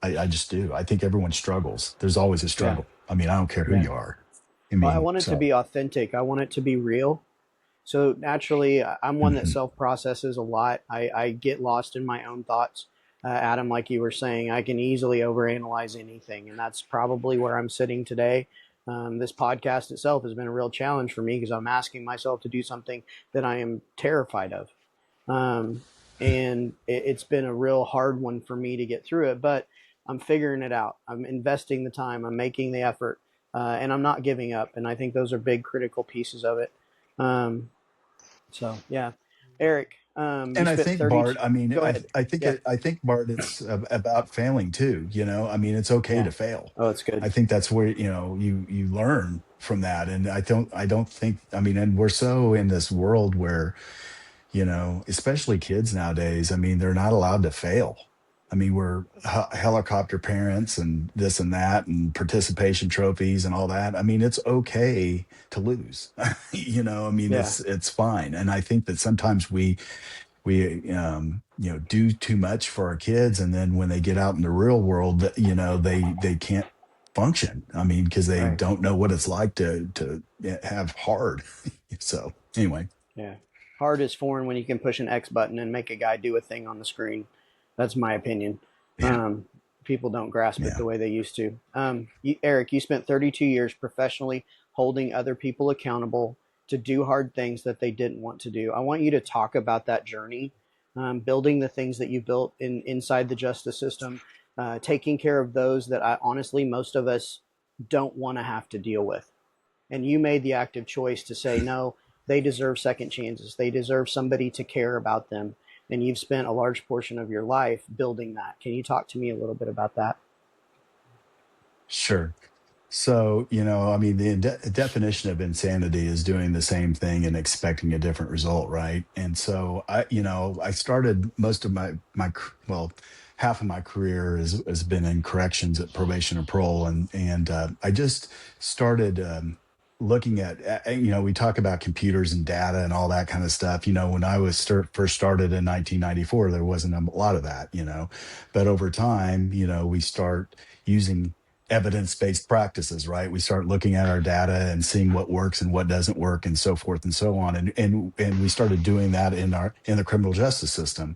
I just do. I think everyone struggles. There's always a Yeah. struggle. I mean, I don't care who Yeah. you are. Well, I want it to be authentic. I want it to be real. So naturally, I'm one that Mhm. self-processes a lot. I get lost in my own thoughts. Adam, like you were saying, I can easily overanalyze anything, and that's probably where I'm sitting today. This podcast itself has been a real challenge for me because I'm asking myself to do something that I am terrified of. Um, and it's been a real hard one for me to get through it, but I'm figuring it out. I'm investing the time, I'm making the effort, and I'm not giving up. And I think those are big critical pieces of it. Um, so yeah, Erik, you And I spent think 30. Bart, I mean, Go ahead. Yeah. I think Bart, it's about failing too. I mean, it's okay Yeah. to fail. Oh, it's good. I think that's where you learn from that. And I don't think. I mean, and we're so in this world where especially kids nowadays. I mean, they're not allowed to fail. I mean, we're helicopter parents and this and that and participation trophies and all that. I mean, it's okay to lose. I mean, Yeah. it's fine. And I think that sometimes we do too much for our kids, and then when they get out in the real world, they can't function. I mean, because they Right. don't know what it's like to have hard. So anyway. Yeah. Hard is foreign when you can push an X button and make a guy do a thing on the screen. That's my opinion. Yeah. People don't grasp it Yeah. the way they used to. Erik, you spent 32 years professionally holding other people accountable to do hard things that they didn't want to do. I want you to talk about that journey, building the things that you built inside the justice system, taking care of those that honestly most of us don't want to have to deal with. And you made the active choice to say, no, they deserve second chances. They deserve somebody to care about them. And you've spent a large portion of your life building that. Can you talk to me a little bit about that? Sure. So, I mean, the definition of insanity is doing the same thing and expecting a different result, right? And so I started most of well, half of my career has been in corrections at probation and parole. And I just started looking at, we talk about computers and data and all that kind of stuff. When I was first started in 1994, there wasn't a lot of that, but over time, we start using evidence-based practices, right? We start looking at our data and seeing what works and what doesn't work and so forth and so on. And we started doing that in the criminal justice system.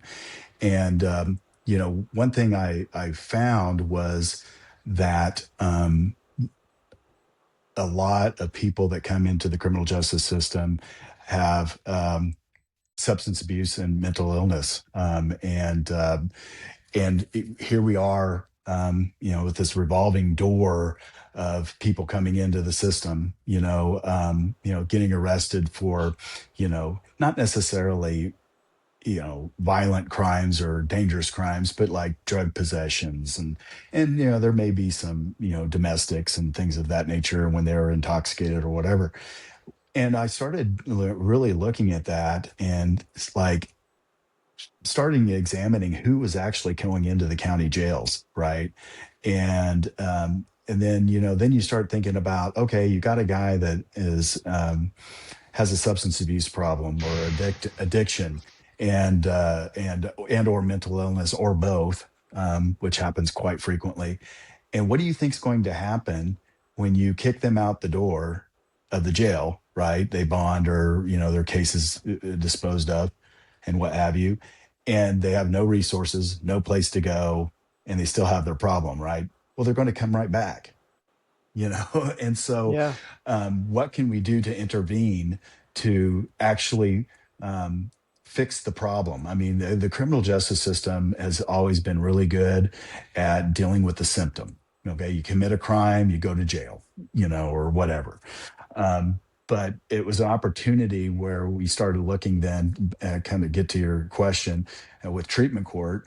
And, one thing I found was that, a lot of people that come into the criminal justice system have, substance abuse and mental illness. And here we are, with this revolving door of people coming into the system, getting arrested for, not necessarily violent crimes or dangerous crimes, but like drug possessions and there may be some domestics and things of that nature when they're intoxicated or whatever. And I started really looking at that, and it's like starting examining who was actually going into the county jails, right? And then you start thinking about, okay, you got a guy that is has a substance abuse problem or addiction, and or mental illness, or both, which happens quite frequently. And what do you think is going to happen when you kick them out the door of the jail, right? They bond, or their case is disposed of and what have you, and they have no resources, no place to go, and they still have their problem, right? Well, they're going to come right back, and so Yeah. what can we do to intervene to actually fix the problem? I mean, the criminal justice system has always been really good at dealing with the symptom. Okay, you commit a crime, you go to jail, or whatever. But it was an opportunity where we started looking then, kind of get to your question, with treatment court,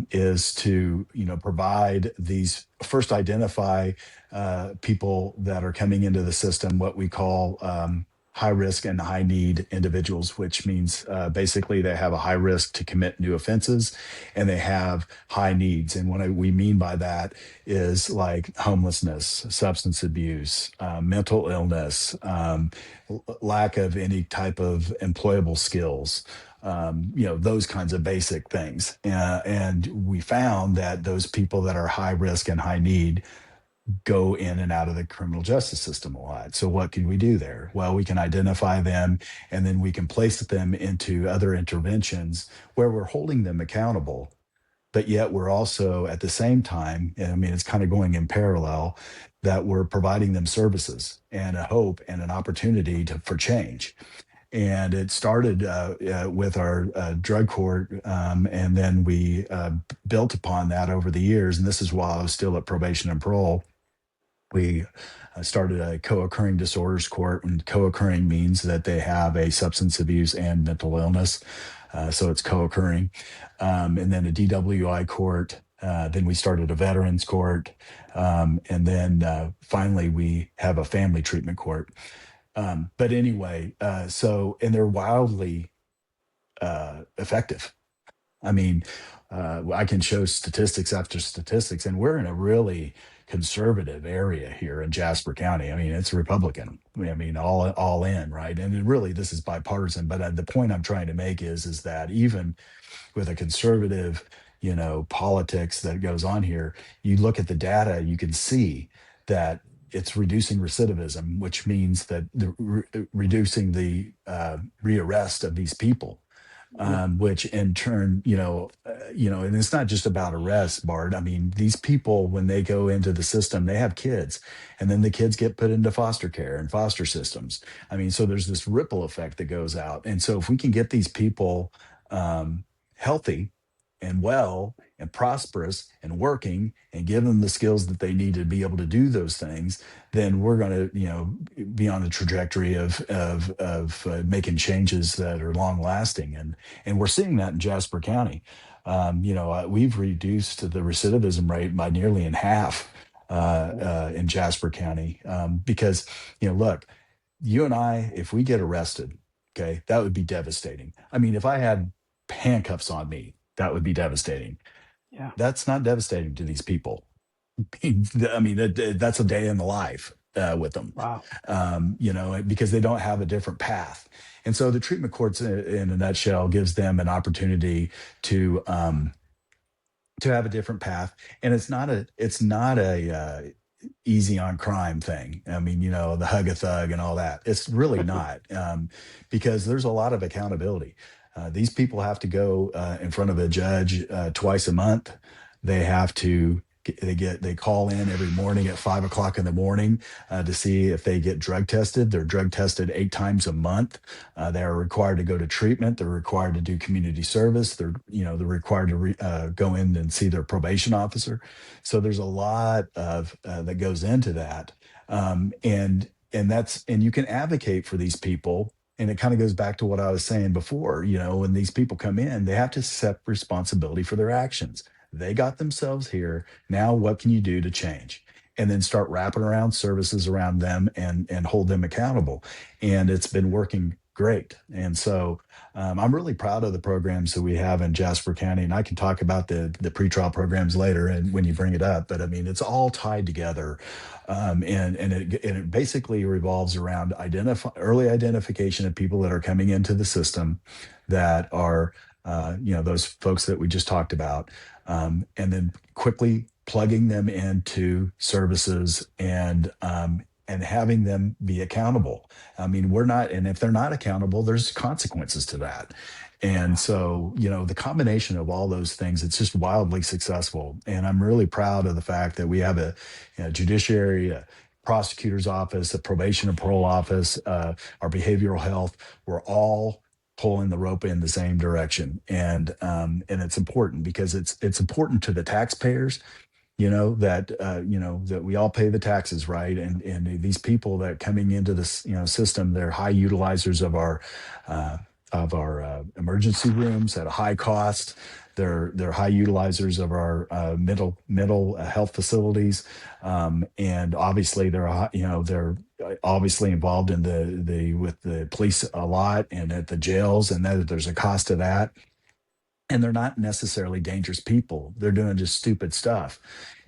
is to provide these, first identify people that are coming into the system, what we call high risk and high need individuals, which means basically they have a high risk to commit new offenses and they have high needs. And what we mean by that is like homelessness, substance abuse, mental illness, lack of any type of employable skills, those kinds of basic things. And we found that those people that are high risk and high need go in and out of the criminal justice system a lot. So what can we do there? Well, we can identify them, and then we can place them into other interventions where we're holding them accountable, but yet we're also at the same time, I mean, it's kind of going in parallel, that we're providing them services and a hope and an opportunity for change. And it started with our drug court, and then we built upon that over the years. And this is while I was still at probation and parole. We started a co-occurring disorders court, and co-occurring means that they have a substance abuse and mental illness. So it's co-occurring. And then a DWI court. Then we started a veterans court. And then finally, we have a family treatment court. But anyway, and they're wildly effective. I mean, I can show statistics after statistics, and we're in a really conservative area here in Jasper County. I mean, it's Republican. I mean, all in, right? And really, this is bipartisan. But the point I'm trying to make is that even with a conservative, politics that goes on here, you look at the data, you can see that it's reducing recidivism, which means that reducing the rearrest of these people. Which in turn, and it's not just about arrests, Bart. I mean, these people, when they go into the system, they have kids, and then the kids get put into foster care and foster systems. I mean, so there's this ripple effect that goes out. And so if we can get these people healthy and well and prosperous and working, and give them the skills that they need to be able to do those things, then we're going to, be on the trajectory of making changes that are long lasting. And we're seeing that in Jasper County. We've reduced the recidivism rate by nearly in half in Jasper County, because, look, you and I, if we get arrested, okay, that would be devastating. I mean, if I had handcuffs on me, that would be devastating. Yeah. That's not devastating to these people. I mean, that's a day in the life with them. Wow. Because they don't have a different path. And so the treatment courts, in a nutshell, gives them an opportunity to have a different path. And it's not a easy on crime thing. I mean, the hug a thug and all that. It's really not, because there's a lot of accountability. These people have to go in front of a judge twice a month. They have to they call in every morning at 5 o'clock in the morning to see if they get drug tested. They're drug tested 8 times a month. They're required to go to treatment. They're required to do community service. They're required to go in and see their probation officer. So there's a lot of that goes into that. And you can advocate for these people And it kind of goes back to what I was saying before. When these people come in, they have to accept responsibility for their actions. They got themselves here. Now, what can you do to change? And then start wrapping around services around them and hold them accountable. And it's been working great. And so I'm really proud of the programs that we have in Jasper County. And I can talk about the pretrial programs later and when you bring it up. But I mean, it's all tied together. And it basically revolves around early identification of people that are coming into the system that are, those folks that we just talked about, and then quickly plugging them into services and having them be accountable. I mean, and if they're not accountable, there's consequences to that. And so, the combination of all those things, it's just wildly successful. And I'm really proud of the fact that we have a judiciary, a prosecutor's office, a probation and parole office, our behavioral health. We're all pulling the rope in the same direction. And it's important because it's important to the taxpayers, that we all pay the taxes, right? And these people that coming into this, system, they're high utilizers of our emergency rooms at a high cost. They're high utilizers of our mental health facilities, and obviously they're obviously involved in with the police a lot and at the jails, and that there's a cost to that. And they're not necessarily dangerous people. They're doing just stupid stuff.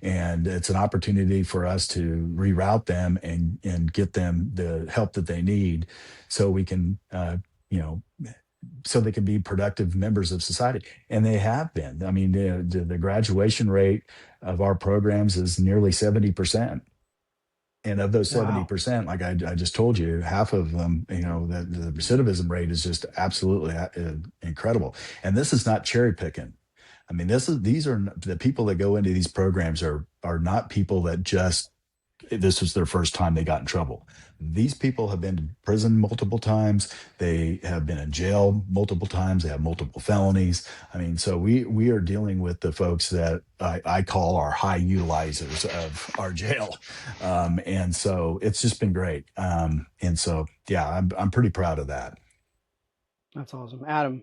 And it's an opportunity for us to reroute them and get them the help that they need so we can, so they can be productive members of society. And they have been. I mean, the graduation rate of our programs is nearly 70%. And of those 70%, like I just told you, half of them, the recidivism rate is just absolutely incredible. And this is not cherry picking. I mean, these are the people that go into these programs are not people that just, this was their first time they got in trouble. These people have been to prison multiple times. They have been in jail multiple times. They have multiple felonies. I mean, so we are dealing with the folks that I call our high utilizers of our jail. And so it's just been great. And so, yeah, I'm pretty proud of that. That's awesome. Adam,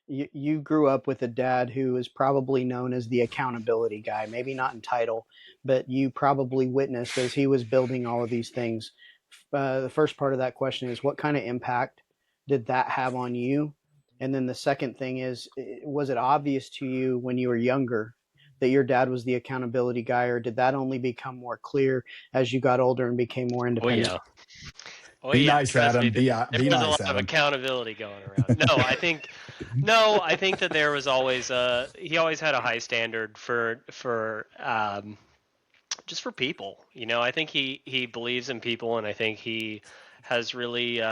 you grew up with a dad who is probably known as the accountability guy, maybe not in title, but you probably witnessed as he was building all of these things. The first part of that question is, what kind of impact did that have on you? And then the second thing is, was it obvious to you when you were younger that your dad was the accountability guy, or did that only become more clear as you got older and became more independent? Be nice, Adam. Be There was nice, a lot of accountability going around. No, I think that there was always he always had a high standard for just for people. I think he believes in people, and I think he has really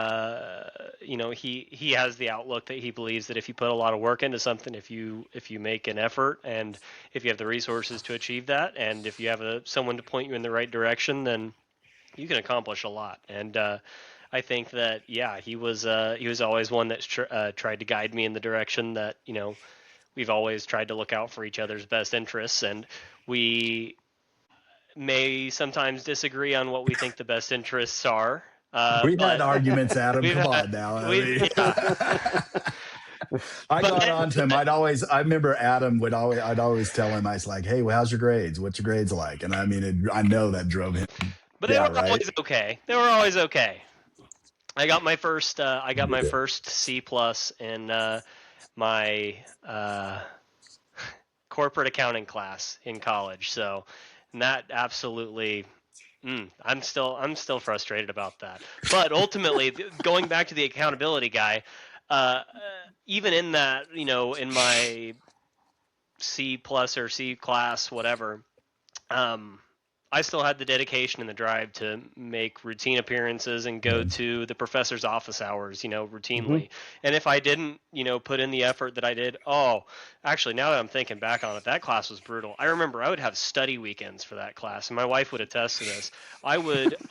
he has the outlook that he believes that if you put a lot of work into something, if you make an effort, and if you have the resources to achieve that, and if you have someone to point you in the right direction, then you can accomplish a lot. And I think that he was always one that tried to guide me in the direction that we've always tried to look out for each other's best interests, and we may sometimes disagree on what we think the best interests are. We've had arguments, Adam. Come on now. I got on to him. I remember Adam I'd always tell him, I was like, hey, well, how's your grades? What's your grades like? And I mean, I know that drove him. But they were always okay. They were always okay. I got my first C+ in my corporate accounting class in college. So, and that absolutely, I'm still frustrated about that. But ultimately, going back to the accountability guy, even in that, in my C+ or C class, whatever, I still had the dedication and the drive to make routine appearances and go to the professor's office hours, routinely. Mm-hmm. And if I didn't, put in the effort that I did, actually, now that I'm thinking back on it, that class was brutal. I remember I would have study weekends for that class, and my wife would attest to this.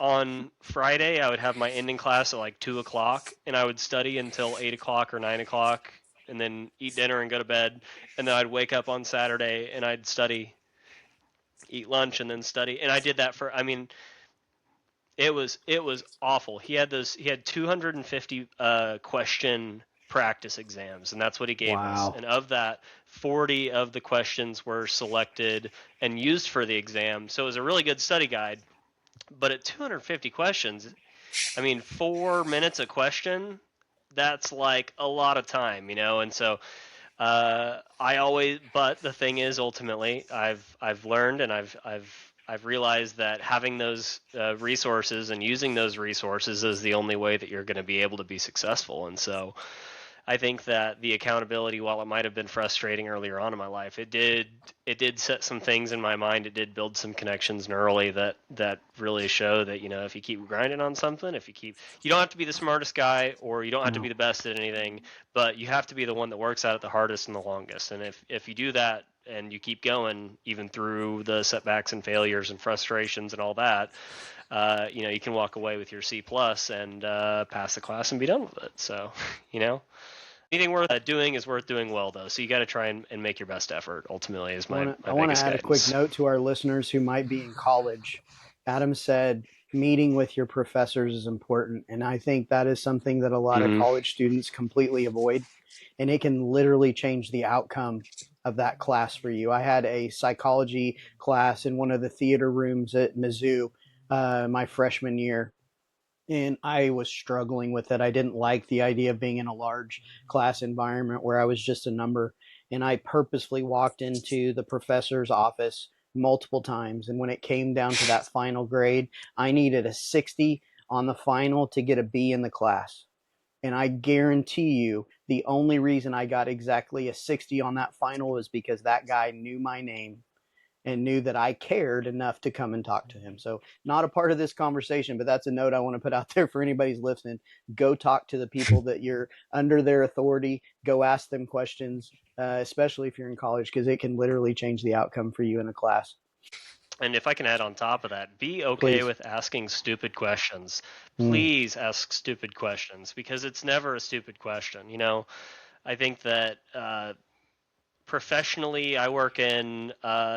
On Friday, I would have my ending class at like 2:00, and I would study until 8:00 or 9:00, and then eat dinner and go to bed. And then I'd wake up on Saturday and I'd study, eat lunch, and then study. And I did that It was awful. He had 250 question practice exams, and that's what he gave us. And of that, 40 of the questions were selected and used for the exam. So it was a really good study guide. But at 250 questions, I mean, 4 minutes a question, that's like a lot of time, And so but the thing is, ultimately, I've learned and I've realized that having those resources and using those resources is the only way that you're going to be able to be successful. And so I think that the accountability, while it might have been frustrating earlier on in my life, it did set some things in my mind. It did build some connections neurally that really show that, if you keep grinding on something, you don't have to be the smartest guy, or you don't have to be the best at anything, but you have to be the one that works at it the hardest and the longest. And if you do that and you keep going, even through the setbacks and failures and frustrations and all that, you can walk away with your C+ and pass the class and be done with it. So, anything worth doing is worth doing well, though. So you got to try and make your best effort. Ultimately, is my I want to add a quick note to our listeners who might be in college. Adam said meeting with your professors is important, and I think that is something that a lot of college students completely avoid, and it can literally change the outcome of that class for you. I had a psychology class in one of the theater rooms at Mizzou my freshman year, and I was struggling with it. I didn't like the idea of being in a large class environment where I was just a number. And I purposefully walked into the professor's office multiple times. And when it came down to that final grade, I needed a 60 on the final to get a B in the class. And I guarantee you, the only reason I got exactly a 60 on that final was because that guy knew my name and knew that I cared enough to come and talk to him. So not a part of this conversation, but that's a note I want to put out there for anybody who's listening. Go talk to the people that you're under their authority. Go ask them questions, especially if you're in college, because it can literally change the outcome for you in a class. And if I can add on top of that, be okay with asking stupid questions. Please ask stupid questions, because it's never a stupid question. I think that professionally, I work in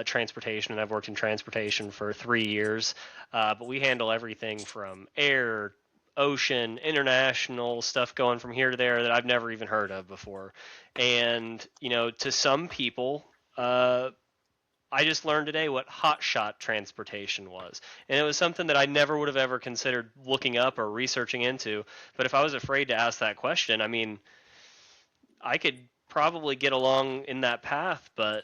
transportation, and I've worked in transportation for 3 years. But we handle everything from air, ocean, international stuff going from here to there that I've never even heard of before. And, to some people, I just learned today what hotshot transportation was. And it was something that I never would have ever considered looking up or researching into. But if I was afraid to ask that question, I mean, I could probably get along in that path, but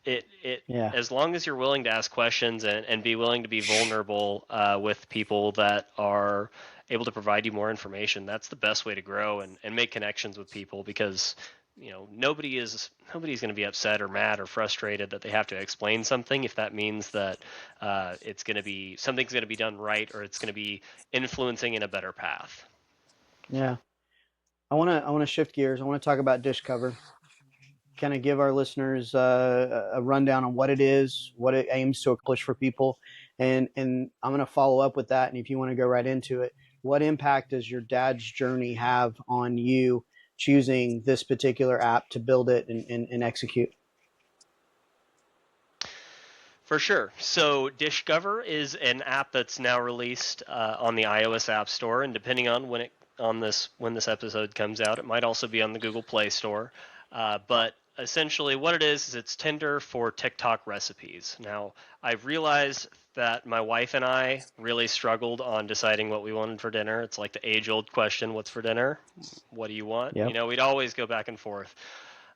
as long as you're willing to ask questions and be willing to be vulnerable with people that are able to provide you more information, that's the best way to grow and make connections with people, because nobody's going to be upset or mad or frustrated that they have to explain something if that means that something's going to be done right, or it's going to be influencing in a better path. Yeah. I want to shift gears. I want to talk about dish cover. Kind of give our listeners a rundown on what it is, what it aims to accomplish for people. And I'm going to follow up with that. And if you want to go right into it, what impact does your dad's journey have on you choosing this particular app to build it and execute? For sure. So Discover is an app that's now released on the iOS App Store, and depending on when this episode comes out, it might also be on the Google Play Store. But essentially what it is it's Tinder for TikTok recipes. Now, I've realized that my wife and I really struggled on deciding what we wanted for dinner. It's like the age-old question, what's for dinner? What do you want? Yep. We'd always go back and forth.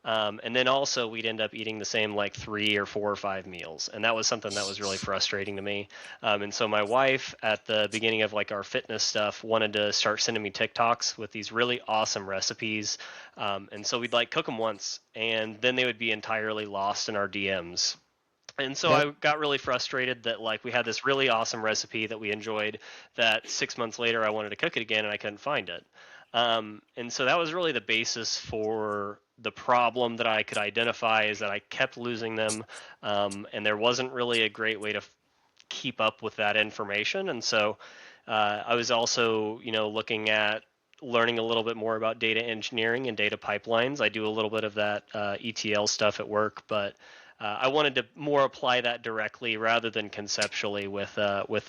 And then also we'd end up eating the same like 3 or 4 or 5 meals. And that was something that was really frustrating to me. And so my wife, at the beginning of like our fitness stuff, wanted to start sending me TikToks with these really awesome recipes. And so we'd like cook them once, and then they would be entirely lost in our DMs. And so I got really frustrated that like we had this really awesome recipe that we enjoyed, that 6 months later I wanted to cook it again and I couldn't find it. And so that was really the basis for the problem that I could identify, is that I kept losing them, and there wasn't really a great way to keep up with that information. And so I was also, looking at learning a little bit more about data engineering and data pipelines. I do a little bit of that ETL stuff at work, but I wanted to more apply that directly rather than conceptually with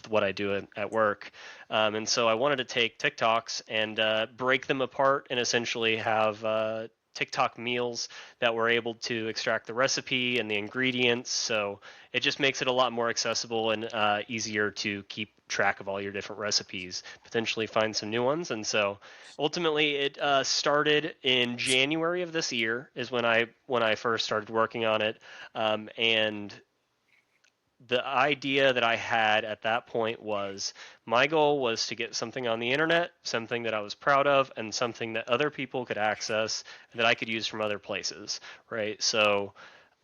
what I do at work. And so I wanted to take TikToks and break them apart and essentially have TikTok meals that we're able to extract the recipe and the ingredients. So it just makes it a lot more accessible and easier to keep track of all your different recipes, potentially find some new ones. And so ultimately it started in January of this year is when I first started working on it. And the idea that I had at that point was my goal was to get something on the internet, something that I was proud of, and something that other people could access and that I could use from other places, right? So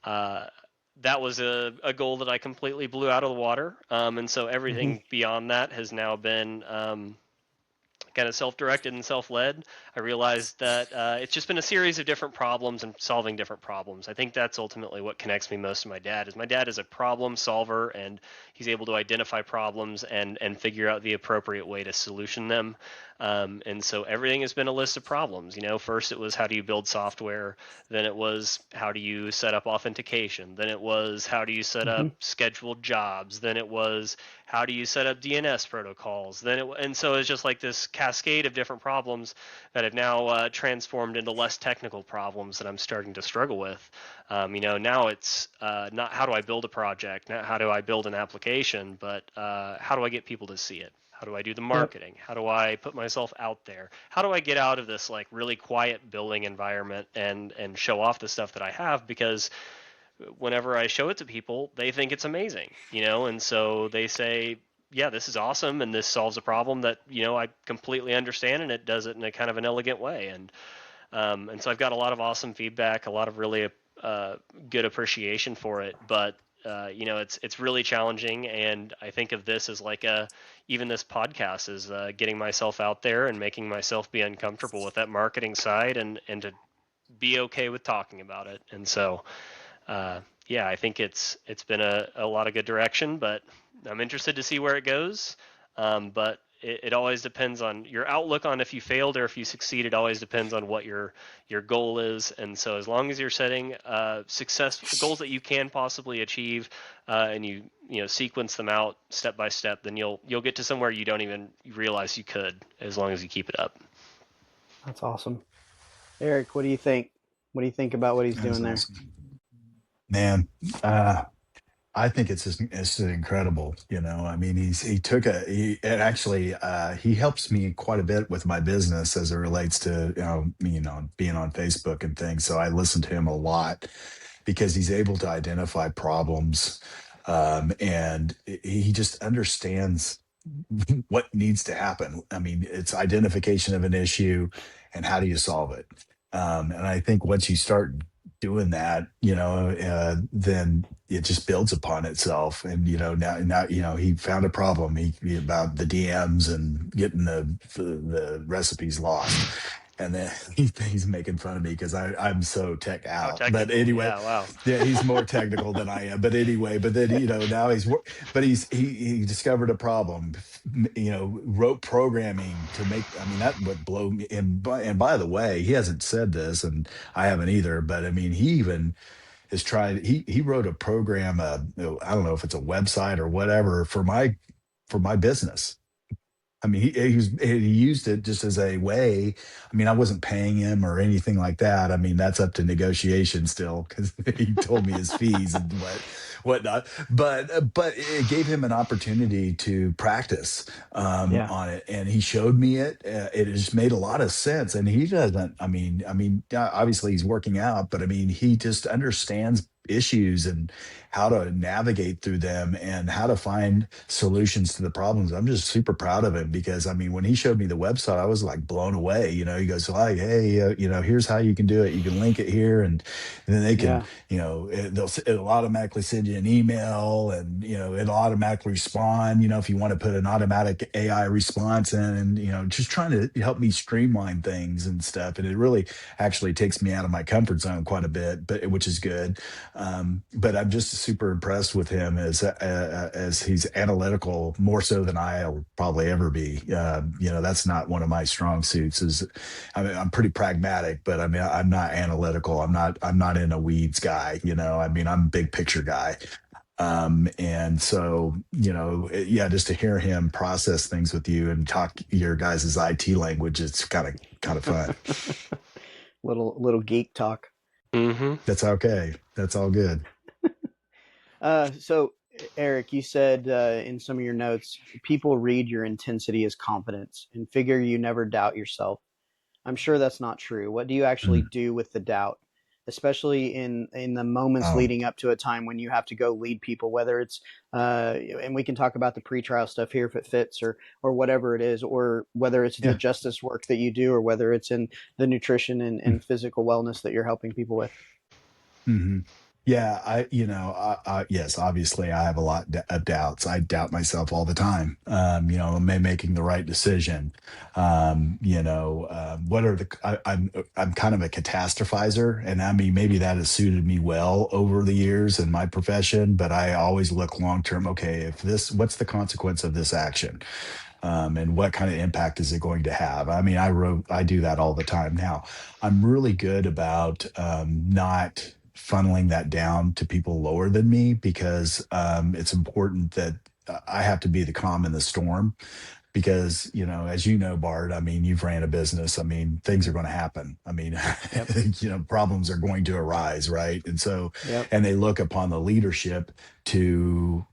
that was a goal that I completely blew out of the water. And so everything beyond that has now been kind of self-directed and self-led. I realized that it's just been a series of different problems and solving different problems. I think that's ultimately what connects me most to my dad. Is my dad is a problem solver, and he's able to identify problems and figure out the appropriate way to solution them. And so everything has been a list of problems. You know, first it was how do you build software, then it was how do you set up authentication, then it was how do you set up scheduled jobs, then it was how do you set up DNS protocols, and so it's just like this cascade of different problems that have now transformed into less technical problems that I'm starting to struggle with. You know, now it's not how do I build a project, not how do I build an application, but how do I get people to see it? How do I do the marketing? How do I put myself out there? How do I get out of this like really quiet building environment and show off the stuff that I have? Because whenever I show it to people, they think it's amazing, you know, and so they say, yeah, this is awesome, and this solves a problem that, you know, I completely understand, and it does it in a kind of an elegant way. And so I've got a lot of awesome feedback, a lot of really good appreciation for it, but you know, it's really challenging, and I think of this as like even this podcast is getting myself out there and making myself be uncomfortable with that marketing side and to be okay with talking about it. And so yeah, I think it's been a lot of good direction, but I'm interested to see where it goes. But it always depends on your outlook on if you failed or if you succeed. It always depends on what your goal is. And so as long as you're setting successful goals that you can possibly achieve, and you know sequence them out step by step, then you'll get to somewhere you don't even realize you could, as long as you keep it up. That's awesome. Erik, what do you think? What do you think about what he's doing there? Awesome. Man, I think it's incredible. You know, I mean, he helps me quite a bit with my business as it relates to, being on Facebook and things. So I listen to him a lot because he's able to identify problems, and he just understands what needs to happen. I mean, it's identification of an issue and how do you solve it. And I think once you start doing that, then it just builds upon itself. And now he found a problem about the DMs and getting the recipes lost. And then he's making fun of me because I'm so tech out. But anyway, yeah, wow. Yeah, he's more technical than I am. But anyway, now he discovered a problem. Wrote programming to make. I mean, that would blow me. And by the way, he hasn't said this, and I haven't either. But I mean, he even has tried. He wrote a program. I don't know if it's a website or whatever for my business. I mean, he used it just as a way. I mean, I wasn't paying him or anything like that. I mean, that's up to negotiation still because he told me his fees and whatnot. But it gave him an opportunity to practice on it, and he showed me it. It just made a lot of sense. And he doesn't. I mean, obviously he's working out, but I mean, he just understands issues and how to navigate through them and how to find solutions to the problems. I'm just super proud of him because I mean, when he showed me the website, I was like blown away. He goes like, hey, here's how you can do it. You can link it here, and then they can, it'll automatically send you you an email and, it'll automatically respond, if you want to put an automatic AI response in and, just trying to help me streamline things and stuff. And it really actually takes me out of my comfort zone quite a bit, but which is good. But I'm just super impressed with him as he's analytical more so than I'll probably ever be. That's not one of my strong suits. I'm pretty pragmatic, but I mean, I'm not analytical. I'm not in a weeds guy. I'm a big picture guy. And so, just to hear him process things with you and talk your guys' IT language, it's kind of fun. little geek talk. Mm-hmm. That's okay. That's all good. So Erik, you said in some of your notes, people read your intensity as confidence and figure you never doubt yourself. I'm sure that's not true. What do you actually do with the doubt, especially in the moments leading up to a time when you have to go lead people, whether it's and we can talk about the pretrial stuff here if it fits, or whatever it is, or whether it's the justice work that you do, or whether it's in the nutrition and physical wellness that you're helping people with. Mm-hmm. Yeah, yes, obviously I have a lot of doubts. I doubt myself all the time. Am I making the right decision? What are I'm kind of a catastrophizer, and I mean, maybe that has suited me well over the years in my profession, but I always look long term. Okay, what's the consequence of this action? And what kind of impact is it going to have? I mean, I do that all the time now. I'm really good about not funneling that down to people lower than me, because it's important that I have to be the calm in the storm. Because, as you know, Bart, I mean, you've ran a business. I mean, things are going to happen. I mean, problems are going to arise, right? And so, and they look upon the leadership to,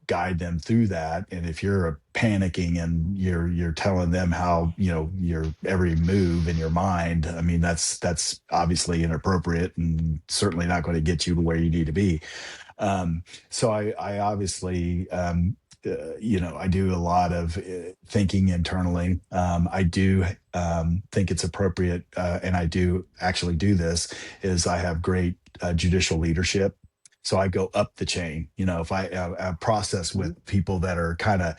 guide them through that. And if you're panicking and you're telling them how, your every move in your mind, I mean, that's obviously inappropriate and certainly not going to get you to where you need to be. So I obviously, I do a lot of thinking internally. I do think it's appropriate, and I do actually do this, is I have great judicial leadership. So I go up the chain, if I process with people that are kind of,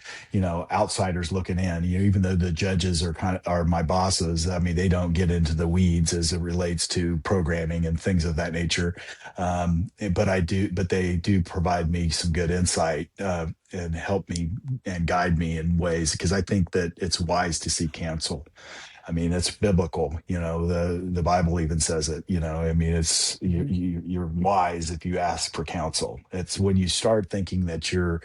outsiders looking in, even though the judges are my bosses. I mean, they don't get into the weeds as it relates to programming and things of that nature. But they do provide me some good insight, and help me and guide me in ways, because I think that it's wise to seek counsel. I mean, it's biblical, the Bible even says it, I mean, it's, you're wise if you ask for counsel. It's when you start thinking that you're,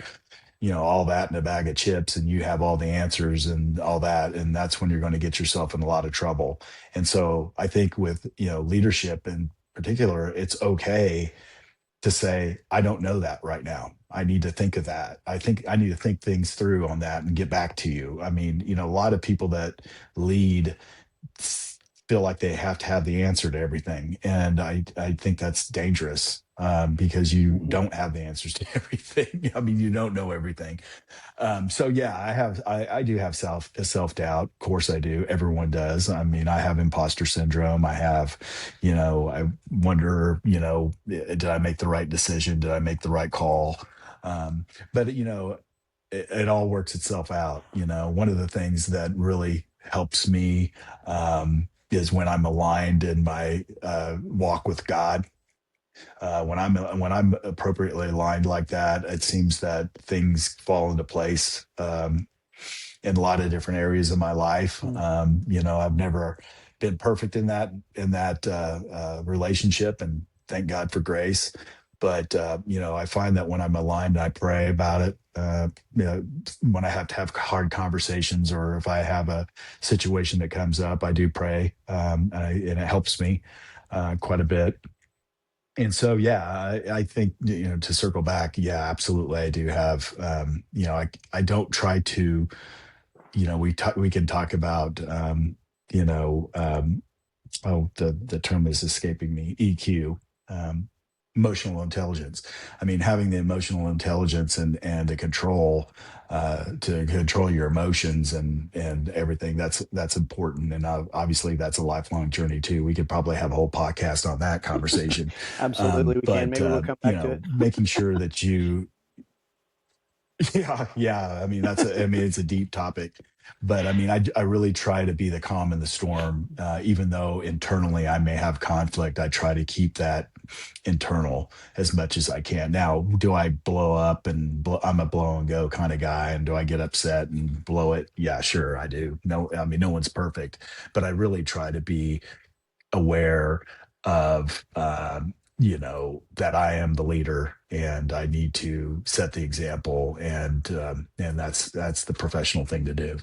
all that in a bag of chips and you have all the answers and all that. And that's when you're going to get yourself in a lot of trouble. And so I think with, leadership in particular, it's okay to say, I don't know that right now. I need to think of that. I think I need to think things through on that and get back to you. I mean, a lot of people that lead feel like they have to have the answer to everything. And I think that's dangerous, because you don't have the answers to everything. I mean, you don't know everything. So yeah, I do have self-doubt. Of course I do. Everyone does. I mean, I have imposter syndrome. I have, I wonder, did I make the right decision? Did I make the right call? But it all works itself out. One of the things that really helps me, is when I'm aligned in my walk with God. When I'm appropriately aligned like that, it seems that things fall into place, in a lot of different areas of my life. I've never been perfect in that relationship, and thank God for grace. But I find that when I'm aligned, I pray about it. When I have to have hard conversations, or if I have a situation that comes up, I do pray, and it helps me quite a bit. And so, yeah, I think, to circle back, yeah, absolutely, I do have, I don't try to, we can talk about, the term is escaping me, EQ. emotional intelligence. I mean, having the emotional intelligence and the control to control your emotions and everything, that's important. And obviously that's a lifelong journey too. We could probably have a whole podcast on that conversation. Absolutely, we can. But Maybe we'll come back to it. making sure that you yeah. I mean, it's a deep topic, but I mean, I really try to be the calm in the storm, even though internally I may have conflict. I try to keep that internal as much as I can. Now, do I blow up and I'm a blow and go kind of guy, and do I get upset and blow it? Yeah, sure, I do. No, I mean, no one's perfect, but I really try to be aware of that I am the leader and I need to set the example, and that's the professional thing to do.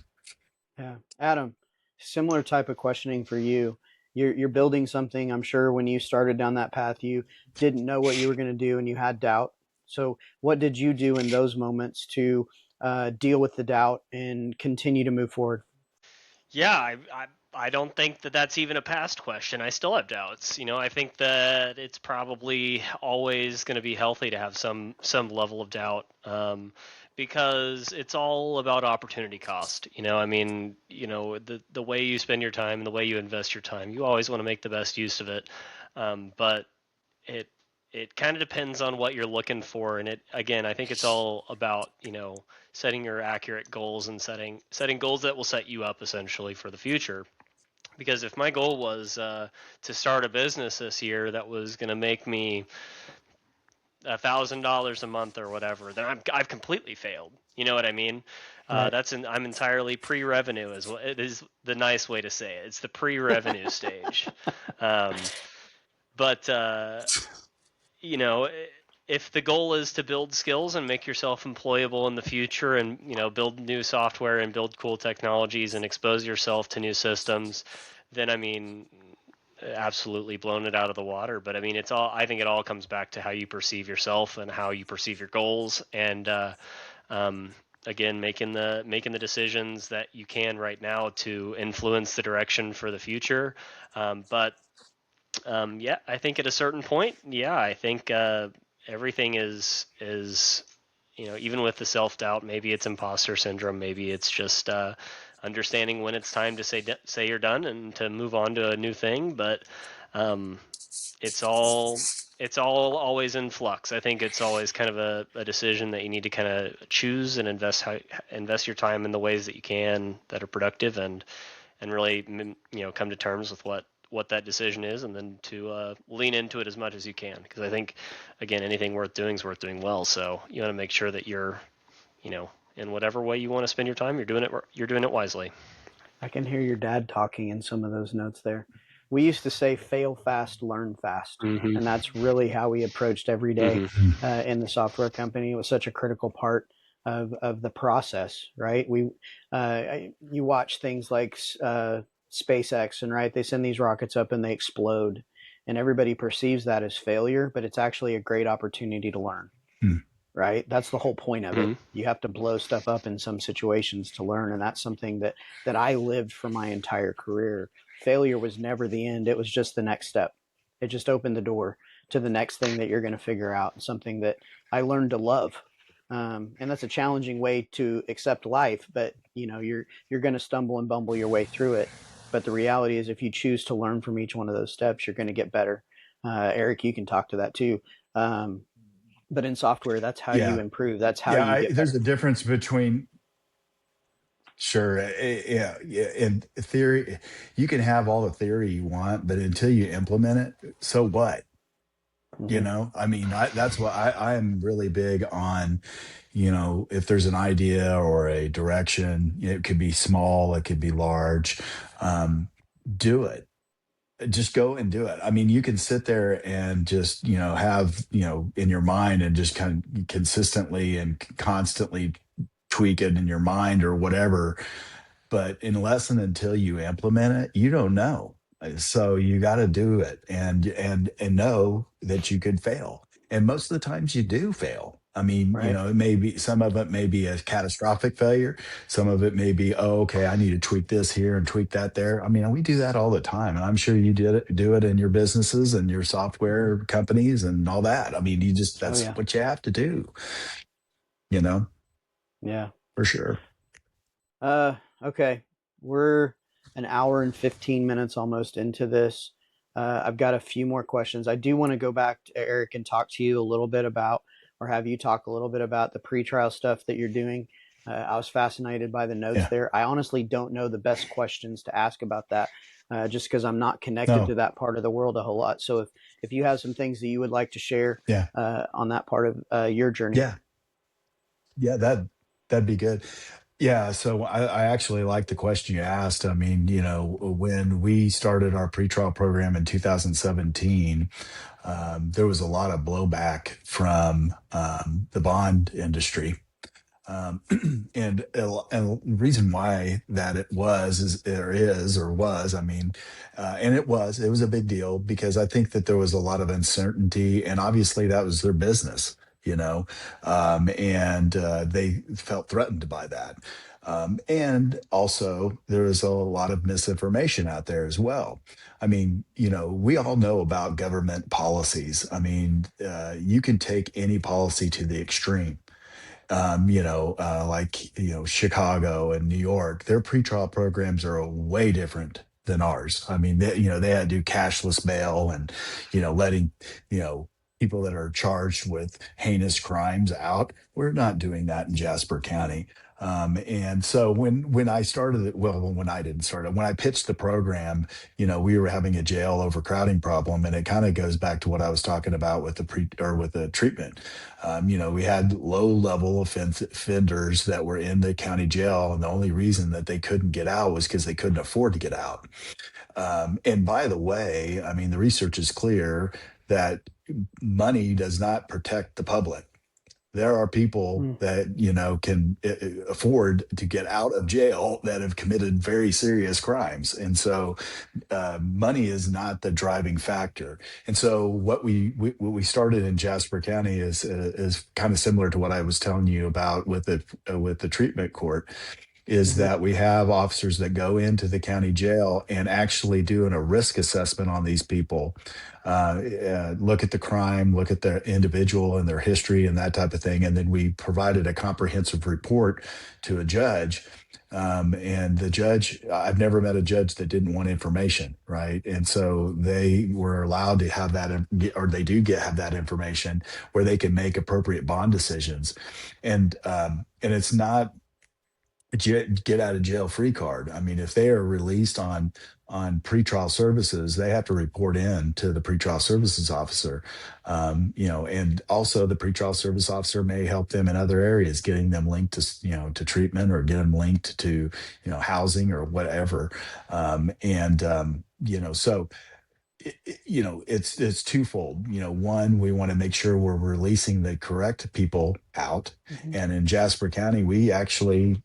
Yeah, Adam, similar type of questioning for you. You're building something. I'm sure when you started down that path, you didn't know what you were going to do and you had doubt. So, what did you do in those moments to deal with the doubt and continue to move forward? Yeah, I don't think that that's even a past question. I still have doubts. I think that it's probably always going to be healthy to have some level of doubt, because it's all about opportunity cost. I mean, the way you spend your time and the way you invest your time, you always want to make the best use of it. But it kind of depends on what you're looking for, and I think it's all about setting your accurate goals and setting goals that will set you up essentially for the future. Because if my goal was to start a business this year that was going to make me $1,000 a month or whatever, then I've completely failed. You know what I mean? Right. I'm entirely pre-revenue, it is the nice way to say it. It's the pre-revenue stage. But if the goal is to build skills and make yourself employable in the future, and build new software and build cool technologies and expose yourself to new systems, then I mean, absolutely blown it out of the water. But I mean, I think it all comes back to how you perceive yourself and how you perceive your goals, and again, making the decisions that you can right now to influence the direction for the future. But I think at a certain point, I think everything is even with the self-doubt, maybe it's imposter syndrome, maybe it's just understanding when it's time to say you're done and to move on to a new thing. But it's all always in flux. I think it's always kind of a decision that you need to kind of choose and invest your time in the ways that you can that are productive, and really come to terms with what that decision is, and then to lean into it as much as you can. Because I think, again, anything worth doing is worth doing well. So you want to make sure that you're, in whatever way you want to spend your time, you're doing it wisely. I can hear your dad talking in some of those notes there. We used to say fail fast, learn fast. Mm-hmm. And that's really how we approached every day mm-hmm. In the software company. It was such a critical part of the process, right? You watch things like SpaceX, and right, they send these rockets up and they explode, and everybody perceives that as failure, but it's actually a great opportunity to learn. Right? That's the whole point of it. You have to blow stuff up in some situations to learn, and that's something that I lived for my entire career. Failure was never the end. It was just the next step. It just opened the door to the next thing that you're going to figure out, something that I learned to love. And that's a challenging way to accept life, but you're going to stumble and bumble your way through it. But the reality is, if you choose to learn from each one of those steps, you're going to get better. Erik, you can talk to that too. But in software, that's how you improve. That's how you get there's a difference between, sure, in theory, you can have all the theory you want, but until you implement it, so what? Mm-hmm. I mean, that's what I am really big on. If there's an idea or a direction, it could be small, it could be large, do it. Just go and do it. I mean, you can sit there and just, have, in your mind, and just kind of consistently and constantly tweak it in your mind or whatever. But unless and until you implement it, you don't know. So you got to do it and know that you could fail. And most of the times you do fail. I mean, Right. it may be, some of it may be a catastrophic failure. Some of it may be, oh, okay, I need to tweak this here and tweak that there. I mean, we do that all the time. And I'm sure you do it in your businesses and your software companies and all that. I mean, Oh that's yeah. what you have to do, you know, Yeah. for sure. Okay. We're an hour and 15 minutes almost into this. I've got a few more questions. I do want to go back to Erik and talk to you a little bit about, or have you talk a little bit about the pretrial stuff that you're doing. I was fascinated by the notes Yeah. there. I honestly don't know the best questions to ask about that, just because I'm not connected No. to that part of the world a whole lot. So if you have some things that you would like to share Yeah. on that part of your journey. Yeah. Yeah. That'd be good. Yeah, so I actually like the question you asked. I mean, when we started our pretrial program in 2017, there was a lot of blowback from the bond industry. Um, and the reason why that it was is there is or was, I mean, and it was a big deal because I think that there was a lot of uncertainty, and obviously that was their business, and they felt threatened by that. And also there was a lot of misinformation out there as well. I mean, we all know about government policies. I mean, you can take any policy to the extreme. Like Chicago and New York, their pretrial programs are way different than ours. I mean, they had to do cashless bail and letting people that are charged with heinous crimes out. We're not doing that in Jasper County. And so when I started it, well, when I didn't start it, when I pitched the program, we were having a jail overcrowding problem, and it kind of goes back to what I was talking about with with the treatment. We had low level offenders that were in the county jail, and the only reason that they couldn't get out was because they couldn't afford to get out. And by the way, I mean, the research is clear that money does not protect the public. There are people Mm. that can afford to get out of jail that have committed very serious crimes, and so money is not the driving factor. And so what we started in Jasper County is kind of similar to what I was telling you about with the treatment court, is Hmm. that we have officers that go into the county jail and actually doing a risk assessment on these people, look at the crime, look at the individual and their history and that type of thing. And then we provided a comprehensive report to a judge. And the judge, I've never met a judge that didn't want information, right? And so they were allowed to have that, or they do have that information where they can make appropriate bond decisions. And it's not get out of jail free card. I mean, if they are released on pretrial services, they have to report in to the pretrial services officer. And also the pretrial service officer may help them in other areas, getting them linked to treatment, or get them linked to housing or whatever. So it's twofold. One, we want to make sure we're releasing the correct people out. Hmm. And in Jasper County, we actually,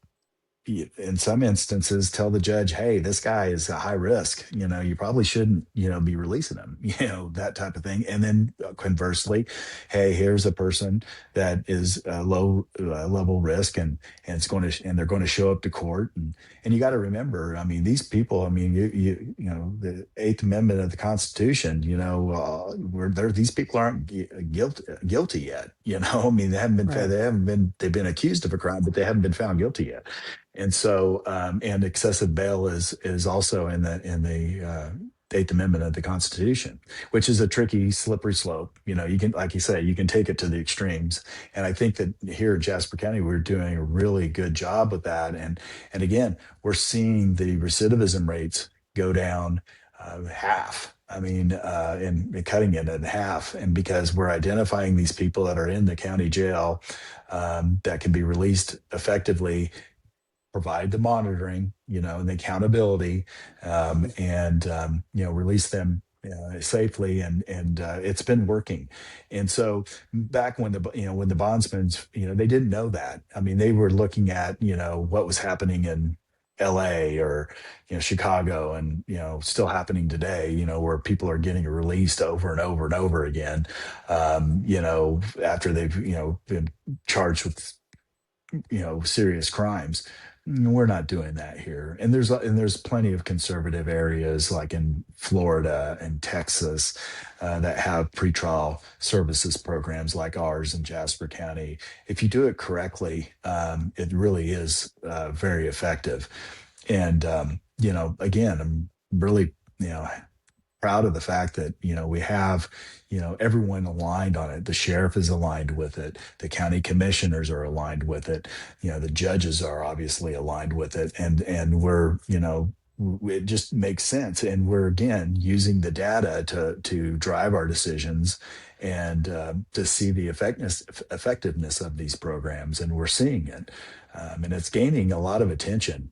in some instances, tell the judge, hey, this guy is a high risk, you probably shouldn't be releasing him, that type of thing. And then conversely, hey, here's a person that is a low level risk, and they're going to show up to court. And you got to remember, I mean, these people, I mean, the Eighth Amendment of the Constitution, these people aren't guilty yet. I mean, Right. they've been accused of a crime, but they haven't been found guilty yet. And so, and excessive bail is also in the Eighth Amendment of the Constitution, which is a tricky, slippery slope. You can, like you say, you can take it to the extremes. And I think that here in Jasper County, we're doing a really good job with that. And again, we're seeing the recidivism rates go down half. I mean, and cutting it in half. And because we're identifying these people that are in the county jail, that can be released effectively, provide the monitoring, and the accountability, release them safely, and it's been working. And so back when when the bondsmen, they didn't know that. I mean, they were looking at what was happening in LA or, Chicago, and, still happening today, where people are getting released over and over and over again, after they've, been charged with, serious crimes. We're not doing that here. And there's plenty of conservative areas like in Florida and Texas that have pretrial services programs like ours in Jasper County. If you do it correctly, it really is very effective. And again, I'm really proud of the fact that we have everyone aligned on it. The sheriff is aligned with it, the county commissioners are aligned with it, the judges are obviously aligned with it, and we're it just makes sense, and we're again using the data to drive our decisions, and to see the effectiveness of these programs, and we're seeing it. And it's gaining a lot of attention,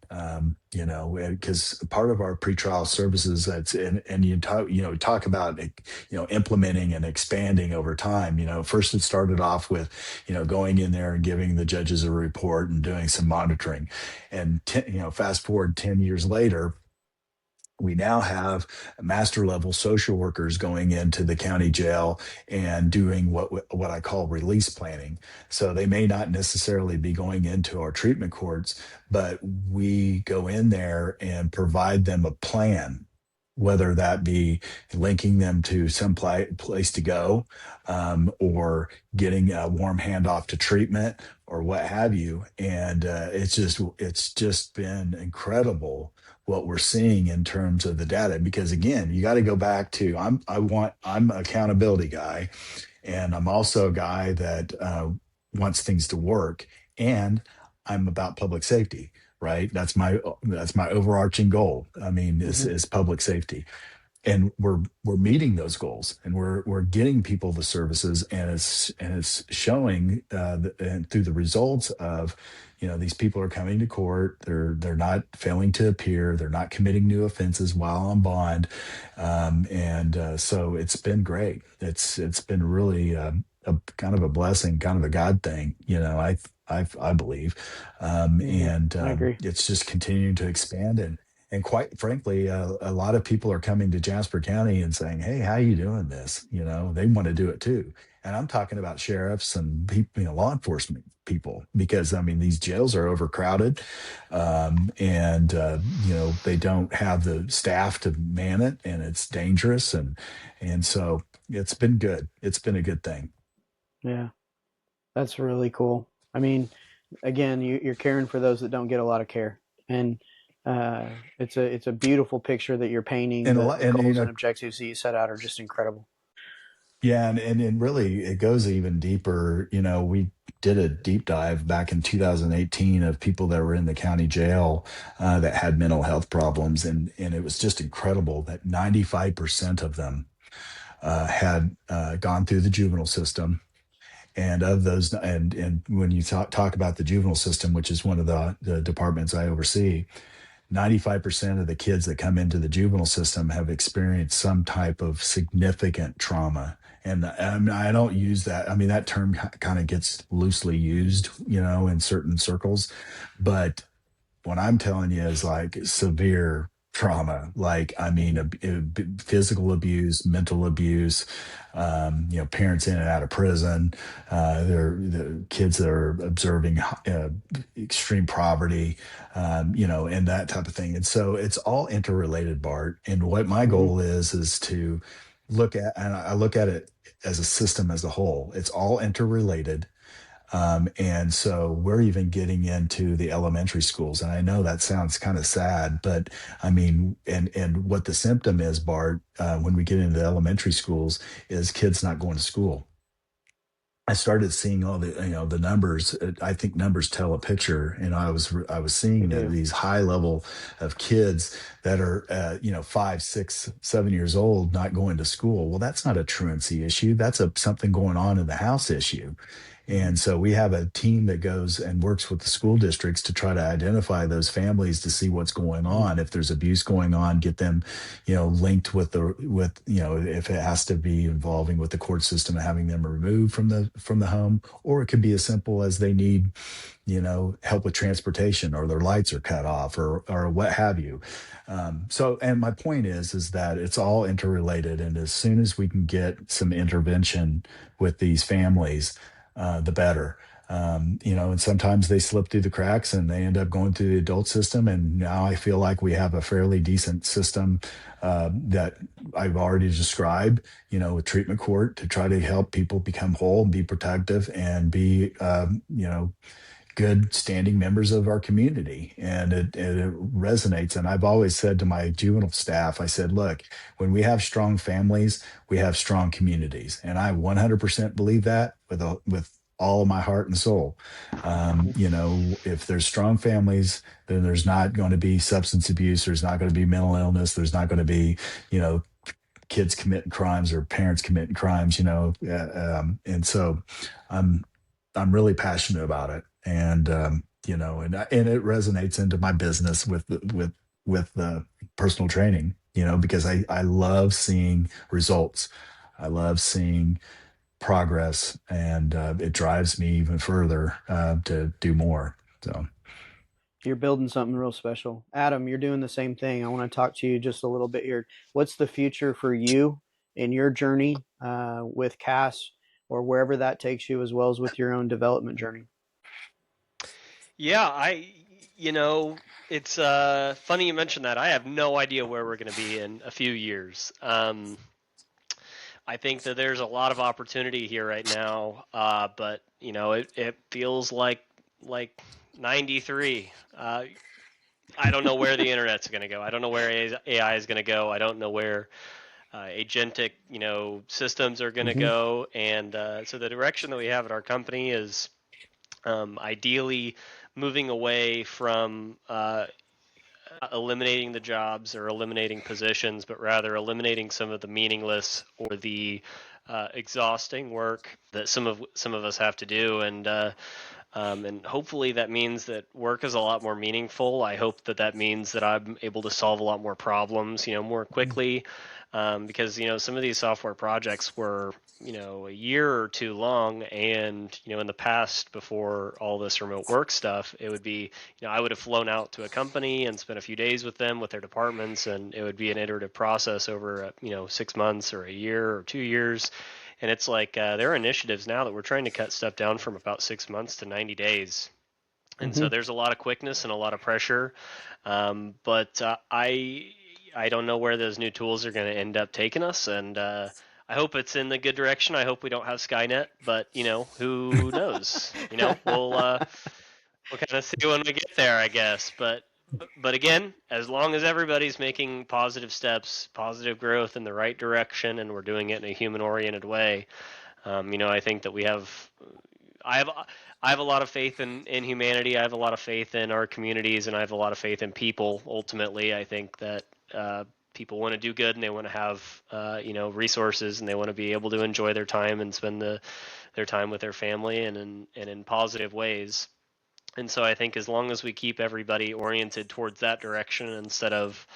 because part of our pretrial services, and talk about, implementing and expanding over time. First it started off with, going in there and giving the judges a report and doing some monitoring, and fast forward 10 years later, we now have master level social workers going into the county jail and doing what I call release planning. So they may not necessarily be going into our treatment courts, but we go in there and provide them a plan, whether that be linking them to some place to go, or getting a warm handoff to treatment or what have you. And it's just been incredible what we're seeing in terms of the data, because again, you got to go back to, I'm an accountability guy, and I'm also a guy that wants things to work, and I'm about public safety, right? That's my overarching goal. I mean, is public safety, and we're meeting those goals, and we're getting people the services, and it's showing, and through the results of, these people are coming to court, they're not failing to appear, they're not committing new offenses while on bond, and so it's been great. It's been really a kind of a blessing, kind of a God thing, I believe, and I agree. it's just continuing to expand. And quite frankly, a lot of people are coming to Jasper County and saying, "Hey, how you doing this?" They want to do it too. And I'm talking about sheriffs and people, law enforcement people, because I mean, these jails are overcrowded, and they don't have the staff to man it, and it's dangerous, and so it's been good. It's been a good thing. Yeah, that's really cool. I mean, again, you're caring for those that don't get a lot of care, and it's a beautiful picture that you're painting. And The goals and objectives that you set out are just incredible. Yeah, and really it goes even deeper. We did a deep dive back in 2018 of people that were in the county jail that had mental health problems, and it was just incredible that 95% of them had gone through the juvenile system. And of those, and when you talk about the juvenile system, which is one of the departments I oversee, 95% of the kids that come into the juvenile system have experienced some type of significant trauma. And I don't use that. I mean, that term kind of gets loosely used, in certain circles. But what I'm telling you is like severe trauma, like, I mean, physical abuse, mental abuse, parents in and out of prison, the kids that are observing extreme poverty, and that type of thing. And so it's all interrelated, Bart. And what my goal is to look at, and I look at it as a system as a whole. It's all interrelated. And so we're even getting into the elementary schools. And I know that sounds kind of sad, but I mean, and what the symptom is, Bart, when we get into the elementary schools, is kids not going to school. I started seeing all the numbers. I think numbers tell a picture, and I was seeing these high level of kids that are 5, 6, 7 years old not going to school. Well, that's not a truancy issue. That's something going on in the house issue. And so we have a team that goes and works with the school districts to try to identify those families to see what's going on. If there's abuse going on, get them, linked with if it has to be involving with the court system and having them removed from the home, or it could be as simple as they need, help with transportation, or their lights are cut off, or what have you. And my point is that it's all interrelated. And as soon as we can get some intervention with these families, the better. And sometimes they slip through the cracks and they end up going through the adult system. And now I feel like we have a fairly decent system that I've already described, with treatment court, to try to help people become whole and be protective and be, good standing members of our community. And it resonates. And I've always said to my juvenile staff, I said, look, when we have strong families, we have strong communities. And I 100% believe that with all of my heart and soul. If there's strong families, then there's not going to be substance abuse. There's not going to be mental illness. There's not going to be, kids committing crimes or parents committing crimes, and so I'm really passionate about it. And and it resonates into my business with the personal training, because I love seeing results. I love seeing progress, and it drives me even further to do more. So You're building something real special. Adam, you're doing the same thing. I want to talk to you just a little bit here. What's the future for you in your journey with CAS, or wherever that takes you, as well as with your own development journey? Yeah, it's funny you mentioned that. I have no idea where we're going to be in a few years. I think that there's a lot of opportunity here right now, but it feels like 93. I don't know where the internet's going to go. I don't know where AI is going to go. I don't know where agentic, systems are going to go. And so the direction that we have at our company is ideally moving away from eliminating the jobs or eliminating positions, but rather eliminating some of the meaningless or the exhausting work that some of us have to do. And hopefully that means that work is a lot more meaningful. I hope that means that I'm able to solve a lot more problems, more quickly, because some of these software projects were a year or two long, and in the past, before all this remote work stuff, it would be I would have flown out to a company and spent a few days with them, with their departments, and it would be an iterative process over 6 months or a year or 2 years. And it's like there are initiatives now that we're trying to cut stuff down from about 6 months to 90 days. And so there's a lot of quickness and a lot of pressure. But I don't know where those new tools are going to end up taking us. And I hope it's in the good direction. I hope we don't have Skynet, but who knows? We'll kind of see when we get there, I guess. But again, as long as everybody's making positive steps, positive growth in the right direction, and we're doing it in a human-oriented way, I think that I have a lot of faith in humanity. I have a lot of faith in our communities, and I have a lot of faith in people. Ultimately, I think that people want to do good, and they want to have resources, and they want to be able to enjoy their time and spend their time with their family and in positive ways. And so I think as long as we keep everybody oriented towards that direction instead of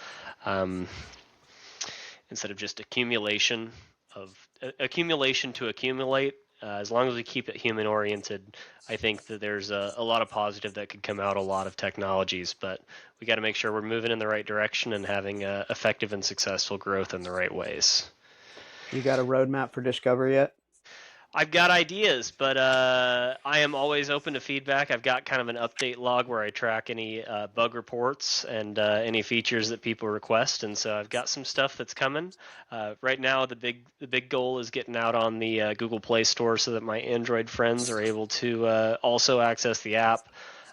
just accumulation to accumulate, as long as we keep it human oriented, I think that there's a lot of positive that could come out of a lot of technologies. But we got to make sure we're moving in the right direction and having effective and successful growth in the right ways. You got a roadmap for Discover yet? I've got ideas, but I am always open to feedback. I've got kind of an update log where I track any bug reports and any features that people request, and so I've got some stuff that's coming. Right now, the big goal is getting out on the Google Play Store so that my Android friends are able to also access the app.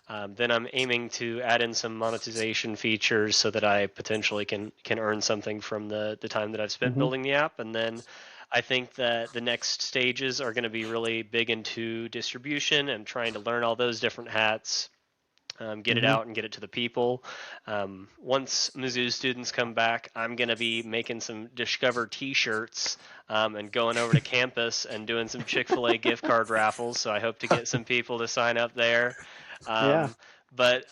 Then I'm aiming to add in some monetization features so that I potentially can earn something from the time that I've spent building the app, and then I think that the next stages are going to be really big into distribution and trying to learn all those different hats. get it out and get it to the people. Once Mizzou students come back, I'm going to be making some Discover t-shirts and going over to campus and doing some Chick-fil-A gift card raffles. So I hope to get some people to sign up there. Yeah. But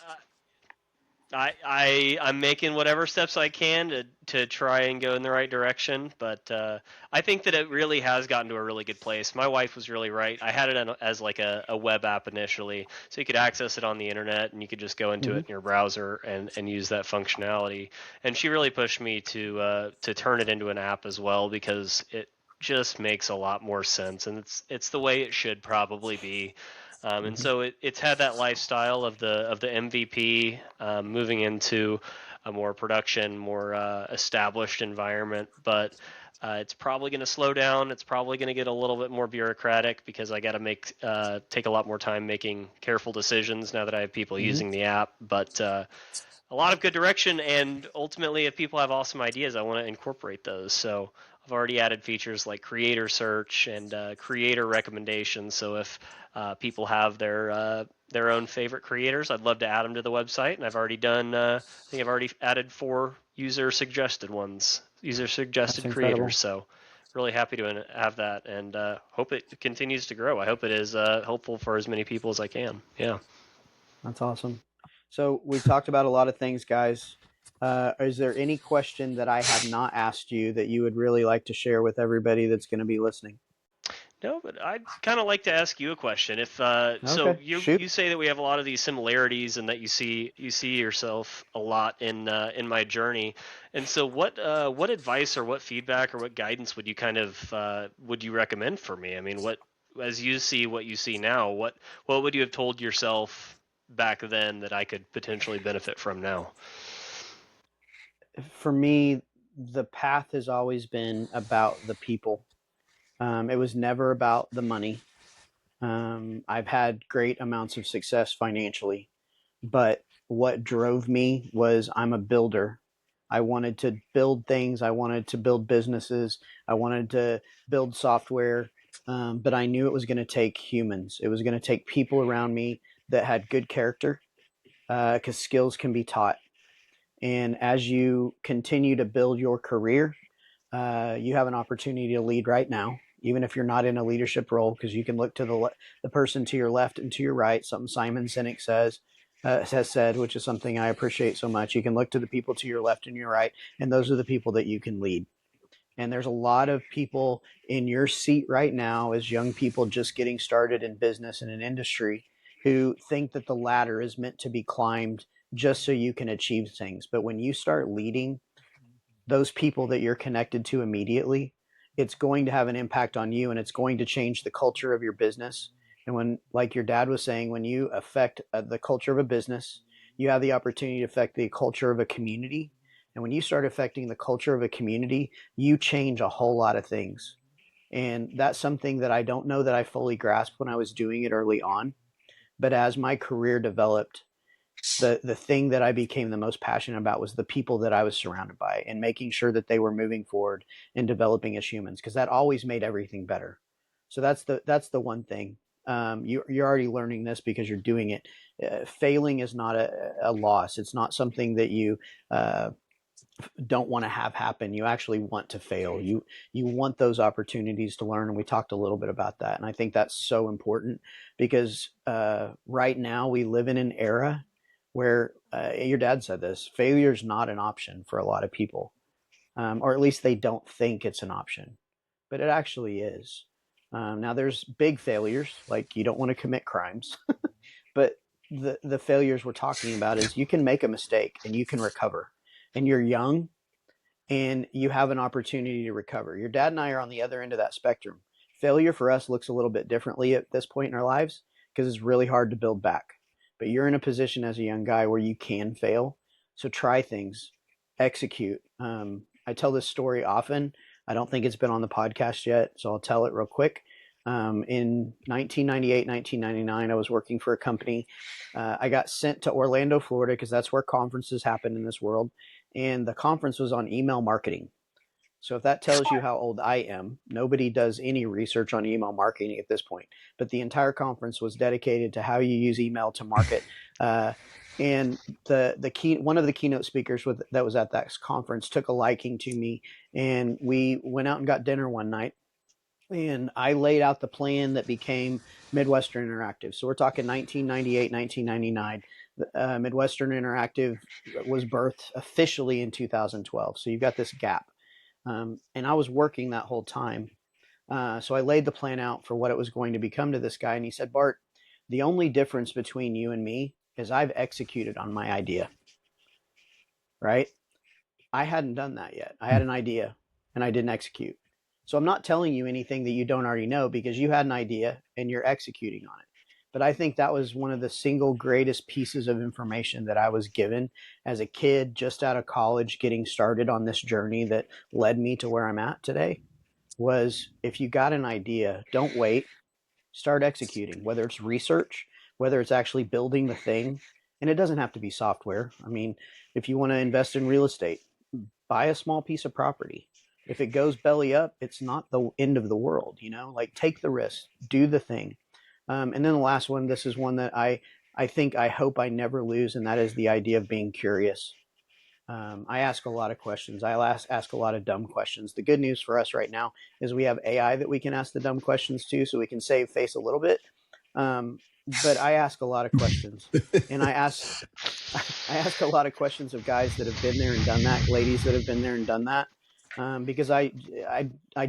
I'm making whatever steps I can to try and go in the right direction, but I think that it really has gotten to a really good place. My wife was really right. I had it as like a web app initially, so you could access it on the internet and you could just go into it in your browser and use that functionality. And she really pushed me to turn it into an app as well, because it just makes a lot more sense, and it's the way it should probably be. And so it's had that lifestyle of the MVP, moving into a more production, more established environment. But it's probably going to slow down. It's probably going to get a little bit more bureaucratic, because I got to take a lot more time making careful decisions now that I have people using the app. But a lot of good direction, and ultimately, if people have awesome ideas, I want to incorporate those. So I've already added features like creator search and creator recommendations. So if people have their own favorite creators, I'd love to add them to the website. And I've already done, I think I've already added 4 user suggested creators. So really happy to have that, and hope it continues to grow. I hope it is helpful for as many people as I can. Yeah. That's awesome. So we talked about a lot of things, guys. Is there any question that I have not asked you that you would really like to share with everybody that's going to be listening? No, but I'd kind of like to ask you a question. If so, you say that we have a lot of these similarities, and that you see yourself a lot in my journey. And so, what advice or what feedback or what guidance would you would you recommend for me? I mean, as you see what you see now, what would you have told yourself back then that I could potentially benefit from now? For me, the path has always been about the people. It was never about the money. I've had great amounts of success financially, but what drove me was I'm a builder. I wanted to build things. I wanted to build businesses. I wanted to build software. But I knew it was going to take humans. It was going to take people around me that had good character, because skills can be taught. And as you continue to build your career, you have an opportunity to lead right now, even if you're not in a leadership role, because you can look to the person to your left and to your right. Something Simon Sinek has said, which is something I appreciate so much. You can look to the people to your left and your right, and those are the people that you can lead. And there's a lot of people in your seat right now as young people just getting started in business and in industry who think that the ladder is meant to be climbed just so you can achieve things. But when you start leading those people that you're connected to immediately, it's going to have an impact on you, and it's going to change the culture of your business. And when, like your dad was saying, when you affect the culture of a business, you have the opportunity to affect the culture of a community. And when you start affecting the culture of a community, you change a whole lot of things. And that's something that I don't know that I fully grasped when I was doing it early on. But as my career developed, the thing that I became the most passionate about was the people that I was surrounded by, and making sure that they were moving forward and developing as humans, because that always made everything better. So that's the one thing. You're already learning this because you're doing it. Failing is not a loss. It's not something that you don't want to have happen. You actually want to fail. You want those opportunities to learn, and we talked a little bit about that. And I think that's so important, because right now we live in an era where your dad said this: failure is not an option for a lot of people, or at least they don't think it's an option, but it actually is. Now there's big failures, like you don't want to commit crimes, but the failures we're talking about is you can make a mistake and you can recover, and you're young and you have an opportunity to recover. Your dad and I are on the other end of that spectrum. Failure for us looks a little bit differently at this point in our lives, because it's really hard to build back. But you're in a position as a young guy where you can fail. So try things, execute. I tell this story often. I don't think it's been on the podcast yet, so I'll tell it real quick. In 1998, 1999, I was working for a company. I got sent to Orlando, Florida, because that's where conferences happen in this world. And the conference was on email marketing. So if that tells you how old I am, nobody does any research on email marketing at this point. But the entire conference was dedicated to how you use email to market. And one of the keynote speakers that was at that conference took a liking to me, and we went out and got dinner one night. And I laid out the plan that became Midwestern Interactive. So we're talking 1998, 1999. Midwestern Interactive was birthed officially in 2012. So you've got this gap. And I was working that whole time. So I laid the plan out for what it was going to become to this guy. And he said, Bart, the only difference between you and me is I've executed on my idea, right? I hadn't done that yet. I had an idea and I didn't execute. So I'm not telling you anything that you don't already know, because you had an idea and you're executing on it. But I think that was one of the single greatest pieces of information that I was given as a kid, just out of college, getting started on this journey that led me to where I'm at today, was if you got an idea, don't wait, start executing, whether it's research, whether it's actually building the thing. And it doesn't have to be software. I mean, if you want to invest in real estate, buy a small piece of property. If it goes belly up, it's not the end of the world, like take the risk, do the thing. And then the last one, this is one that I hope I never lose. And that is the idea of being curious. I ask a lot of questions. I ask a lot of dumb questions. The good news for us right now is we have AI that we can ask the dumb questions to, so we can save face a little bit. But I ask a lot of questions, and I ask a lot of questions of guys that have been there and done that, ladies that have been there and done that, because I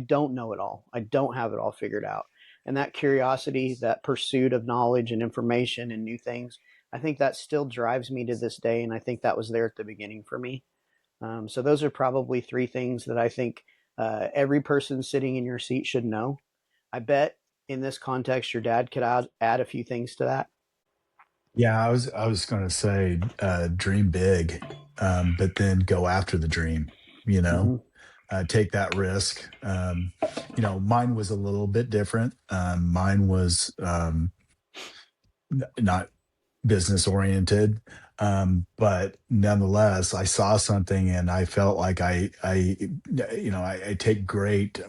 don't know it all. I don't have it all figured out. And that curiosity, that pursuit of knowledge and information and new things, I think that still drives me to this day. And I think that was there at the beginning for me. So those are probably three things that I think every person sitting in your seat should know. I bet in this context, your dad could add a few things to that. Yeah, I was going to say dream big, but then go after the dream. Take that risk. Mine was a little bit different. Mine was not business oriented, but nonetheless, I saw something and I felt like I take great.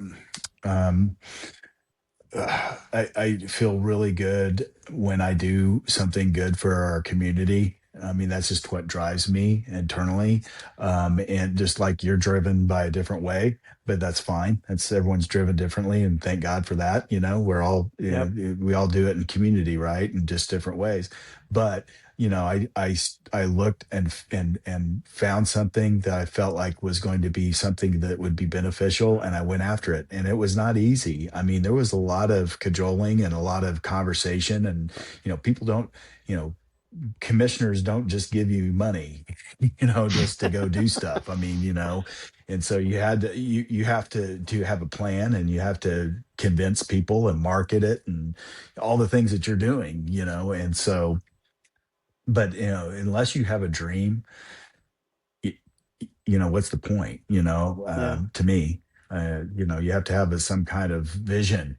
I feel really good when I do something good for our community. I mean, that's just what drives me internally. And just like you're driven by a different way, but that's fine. That's everyone's driven differently. And thank God for that. We're all, Yep. we all do it in community, right? In just different ways. But, I looked and found something that I felt like was going to be something that would be beneficial, and I went after it. And it was not easy. I mean, there was a lot of cajoling and a lot of conversation, and people don't, commissioners don't just give you money, just to go do stuff. I mean, and so you had to, you have to have a plan, and you have to convince people and market it and all the things that you're doing, and so, but unless you have a dream, what's the point, to me, you have to have some kind of vision,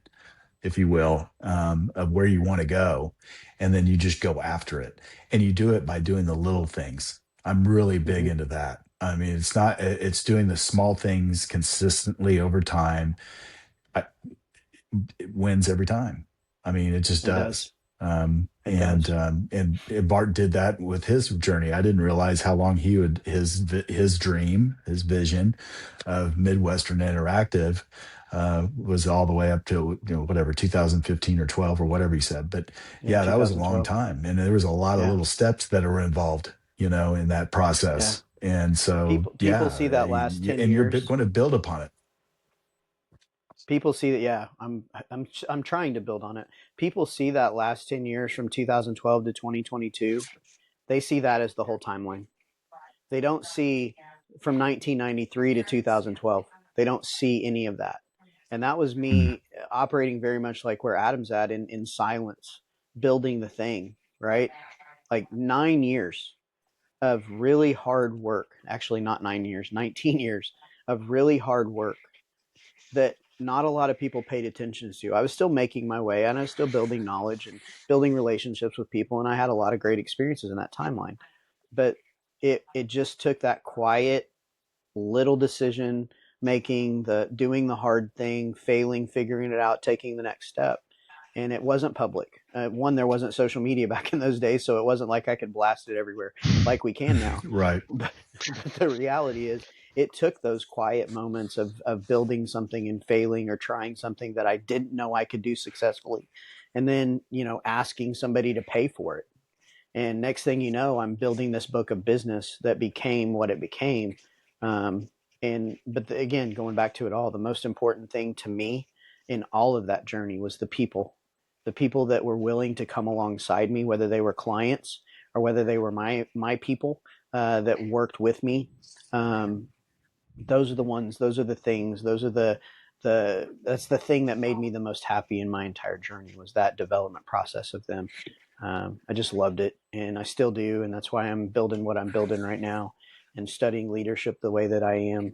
if you will, of where you want to go. And then you just go after it, and you do it by doing the little things. I'm really big into that. I mean, it's doing the small things consistently over time. It wins every time. I mean, it just does. And Bart did that with his journey. I didn't realize how long his dream, his vision of Midwestern Interactive was all the way up to whatever 2015 or 12 or whatever he said. But yeah, that was a long time, and there was a lot of little steps that were involved, in that process. Yeah. And so people see that last 10 years, and you're going to build upon it. People see that, yeah, I'm trying to build on it. People see that last 10 years from 2012 to 2022. They see that as the whole timeline. They don't see from 1993 to 2012. They don't see any of that. And that was me operating very much like where Adam's at, in silence, building the thing, right? Like 9 years of really hard work. Actually, not 9 years, 19 years of really hard work that not a lot of people paid attention to. I was still making my way, and I was still building knowledge and building relationships with people, and I had a lot of great experiences in that timeline. But it just took that quiet little decision doing the hard thing, failing, figuring it out, taking the next step. And it wasn't public. One, there wasn't social media back in those days, so it wasn't like I could blast it everywhere like we can now. Right. But the reality is, it took those quiet moments of building something and failing or trying something that I didn't know I could do successfully. And then, asking somebody to pay for it. And next thing you know, I'm building this book of business that became what it became. Again, going back to it all, the most important thing to me in all of that journey was the people that were willing to come alongside me, whether they were clients or whether they were my people that worked with me. Those are the ones, those are the things, those are that's the thing that made me the most happy in my entire journey, was that development process of them. I just loved it, and I still do. And that's why I'm building what I'm building right now and studying leadership the way that I am.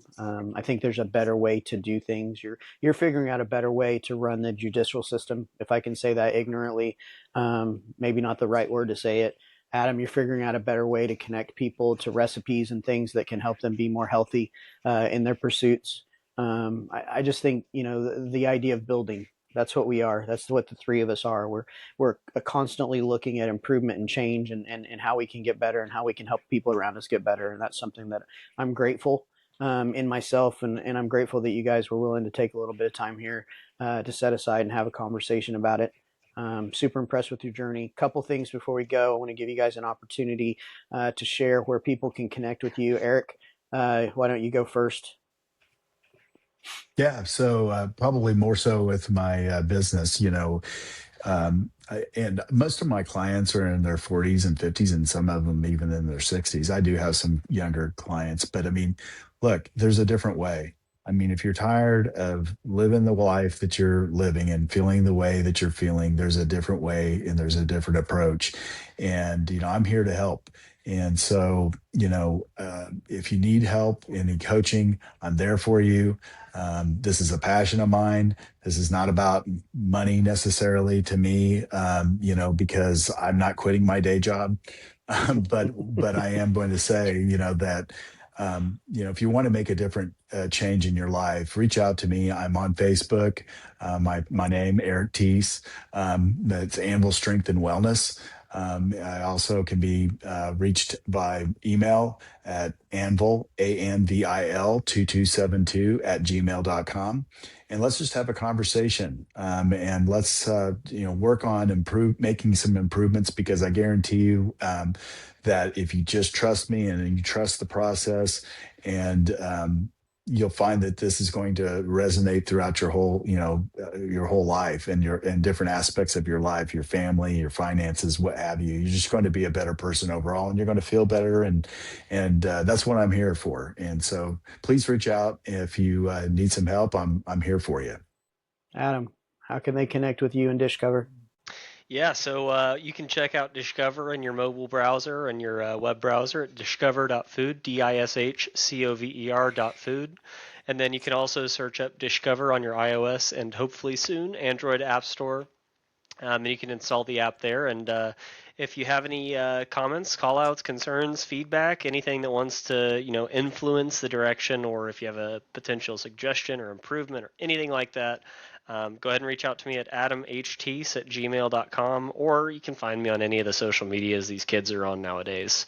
I think there's a better way to do things. You're figuring out a better way to run the judicial system, if I can say that ignorantly. Maybe not the right word to say it. Adam, you're figuring out a better way to connect people to recipes and things that can help them be more healthy in their pursuits. I just think, the idea of building, that's what we are. That's what the three of us are. We're constantly looking at improvement and change and how we can get better and how we can help people around us get better. And that's something that I'm grateful in myself. And I'm grateful that you guys were willing to take a little bit of time here to set aside and have a conversation about it. Super impressed with your journey. Couple things before we go. I want to give you guys an opportunity to share where people can connect with you. Erik, why don't you go first? Yeah, so probably more so with my business, and most of my clients are in their 40s and 50s, and some of them even in their 60s. I do have some younger clients, but I mean, look, there's a different way. I mean, if you're tired of living the life that you're living and feeling the way that you're feeling, there's a different way and there's a different approach. And, I'm here to help. And so, if you need help, any coaching, I'm there for you. This is a passion of mine. This is not about money necessarily to me, because I'm not quitting my day job. But I am going to say, that, if you want to make a different change in your life, reach out to me. I'm on Facebook. My name, Erik Theis. That's Anvil Strength and Wellness. I also can be reached by email at anvil, ANVIL 2272 @gmail.com. And let's just have a conversation. And let's, work on making some improvements, because I guarantee you that if you just trust me and you trust the process, and you'll find that this is going to resonate throughout your whole, your whole life and different aspects of your life, your family, your finances, what have you. You're just going to be a better person overall, and you're going to feel better. And that's what I'm here for. And so please reach out if you need some help. I'm here for you. Adam, how can they connect with you and Discover? Yeah, so you can check out Discover in your mobile browser and your web browser at discover.food, DISHCOVER.food. And then you can also search up Discover on your iOS and hopefully soon Android App Store. And you can install the app there. And if you have any comments, call-outs, concerns, feedback, anything that wants to, influence the direction, or if you have a potential suggestion or improvement or anything like that, go ahead and reach out to me at adamhtheis@gmail.com, or you can find me on any of the social medias these kids are on nowadays.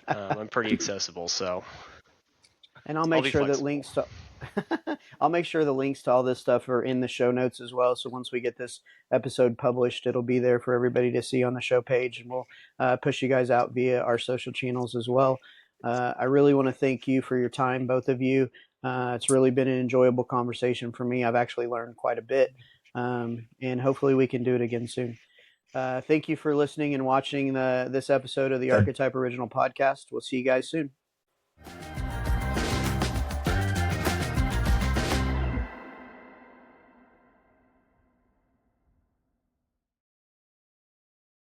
I'm pretty accessible, so. And I'll make sure that links to I'll make sure the links to all this stuff are in the show notes as well. So once we get this episode published, it'll be there for everybody to see on the show page, and we'll push you guys out via our social channels as well. I really want to thank you for your time, both of you. It's really been an enjoyable conversation for me. I've actually learned quite a bit, and hopefully we can do it again soon. Thank you for listening and watching this episode of the Archetype Original Podcast. We'll see you guys soon.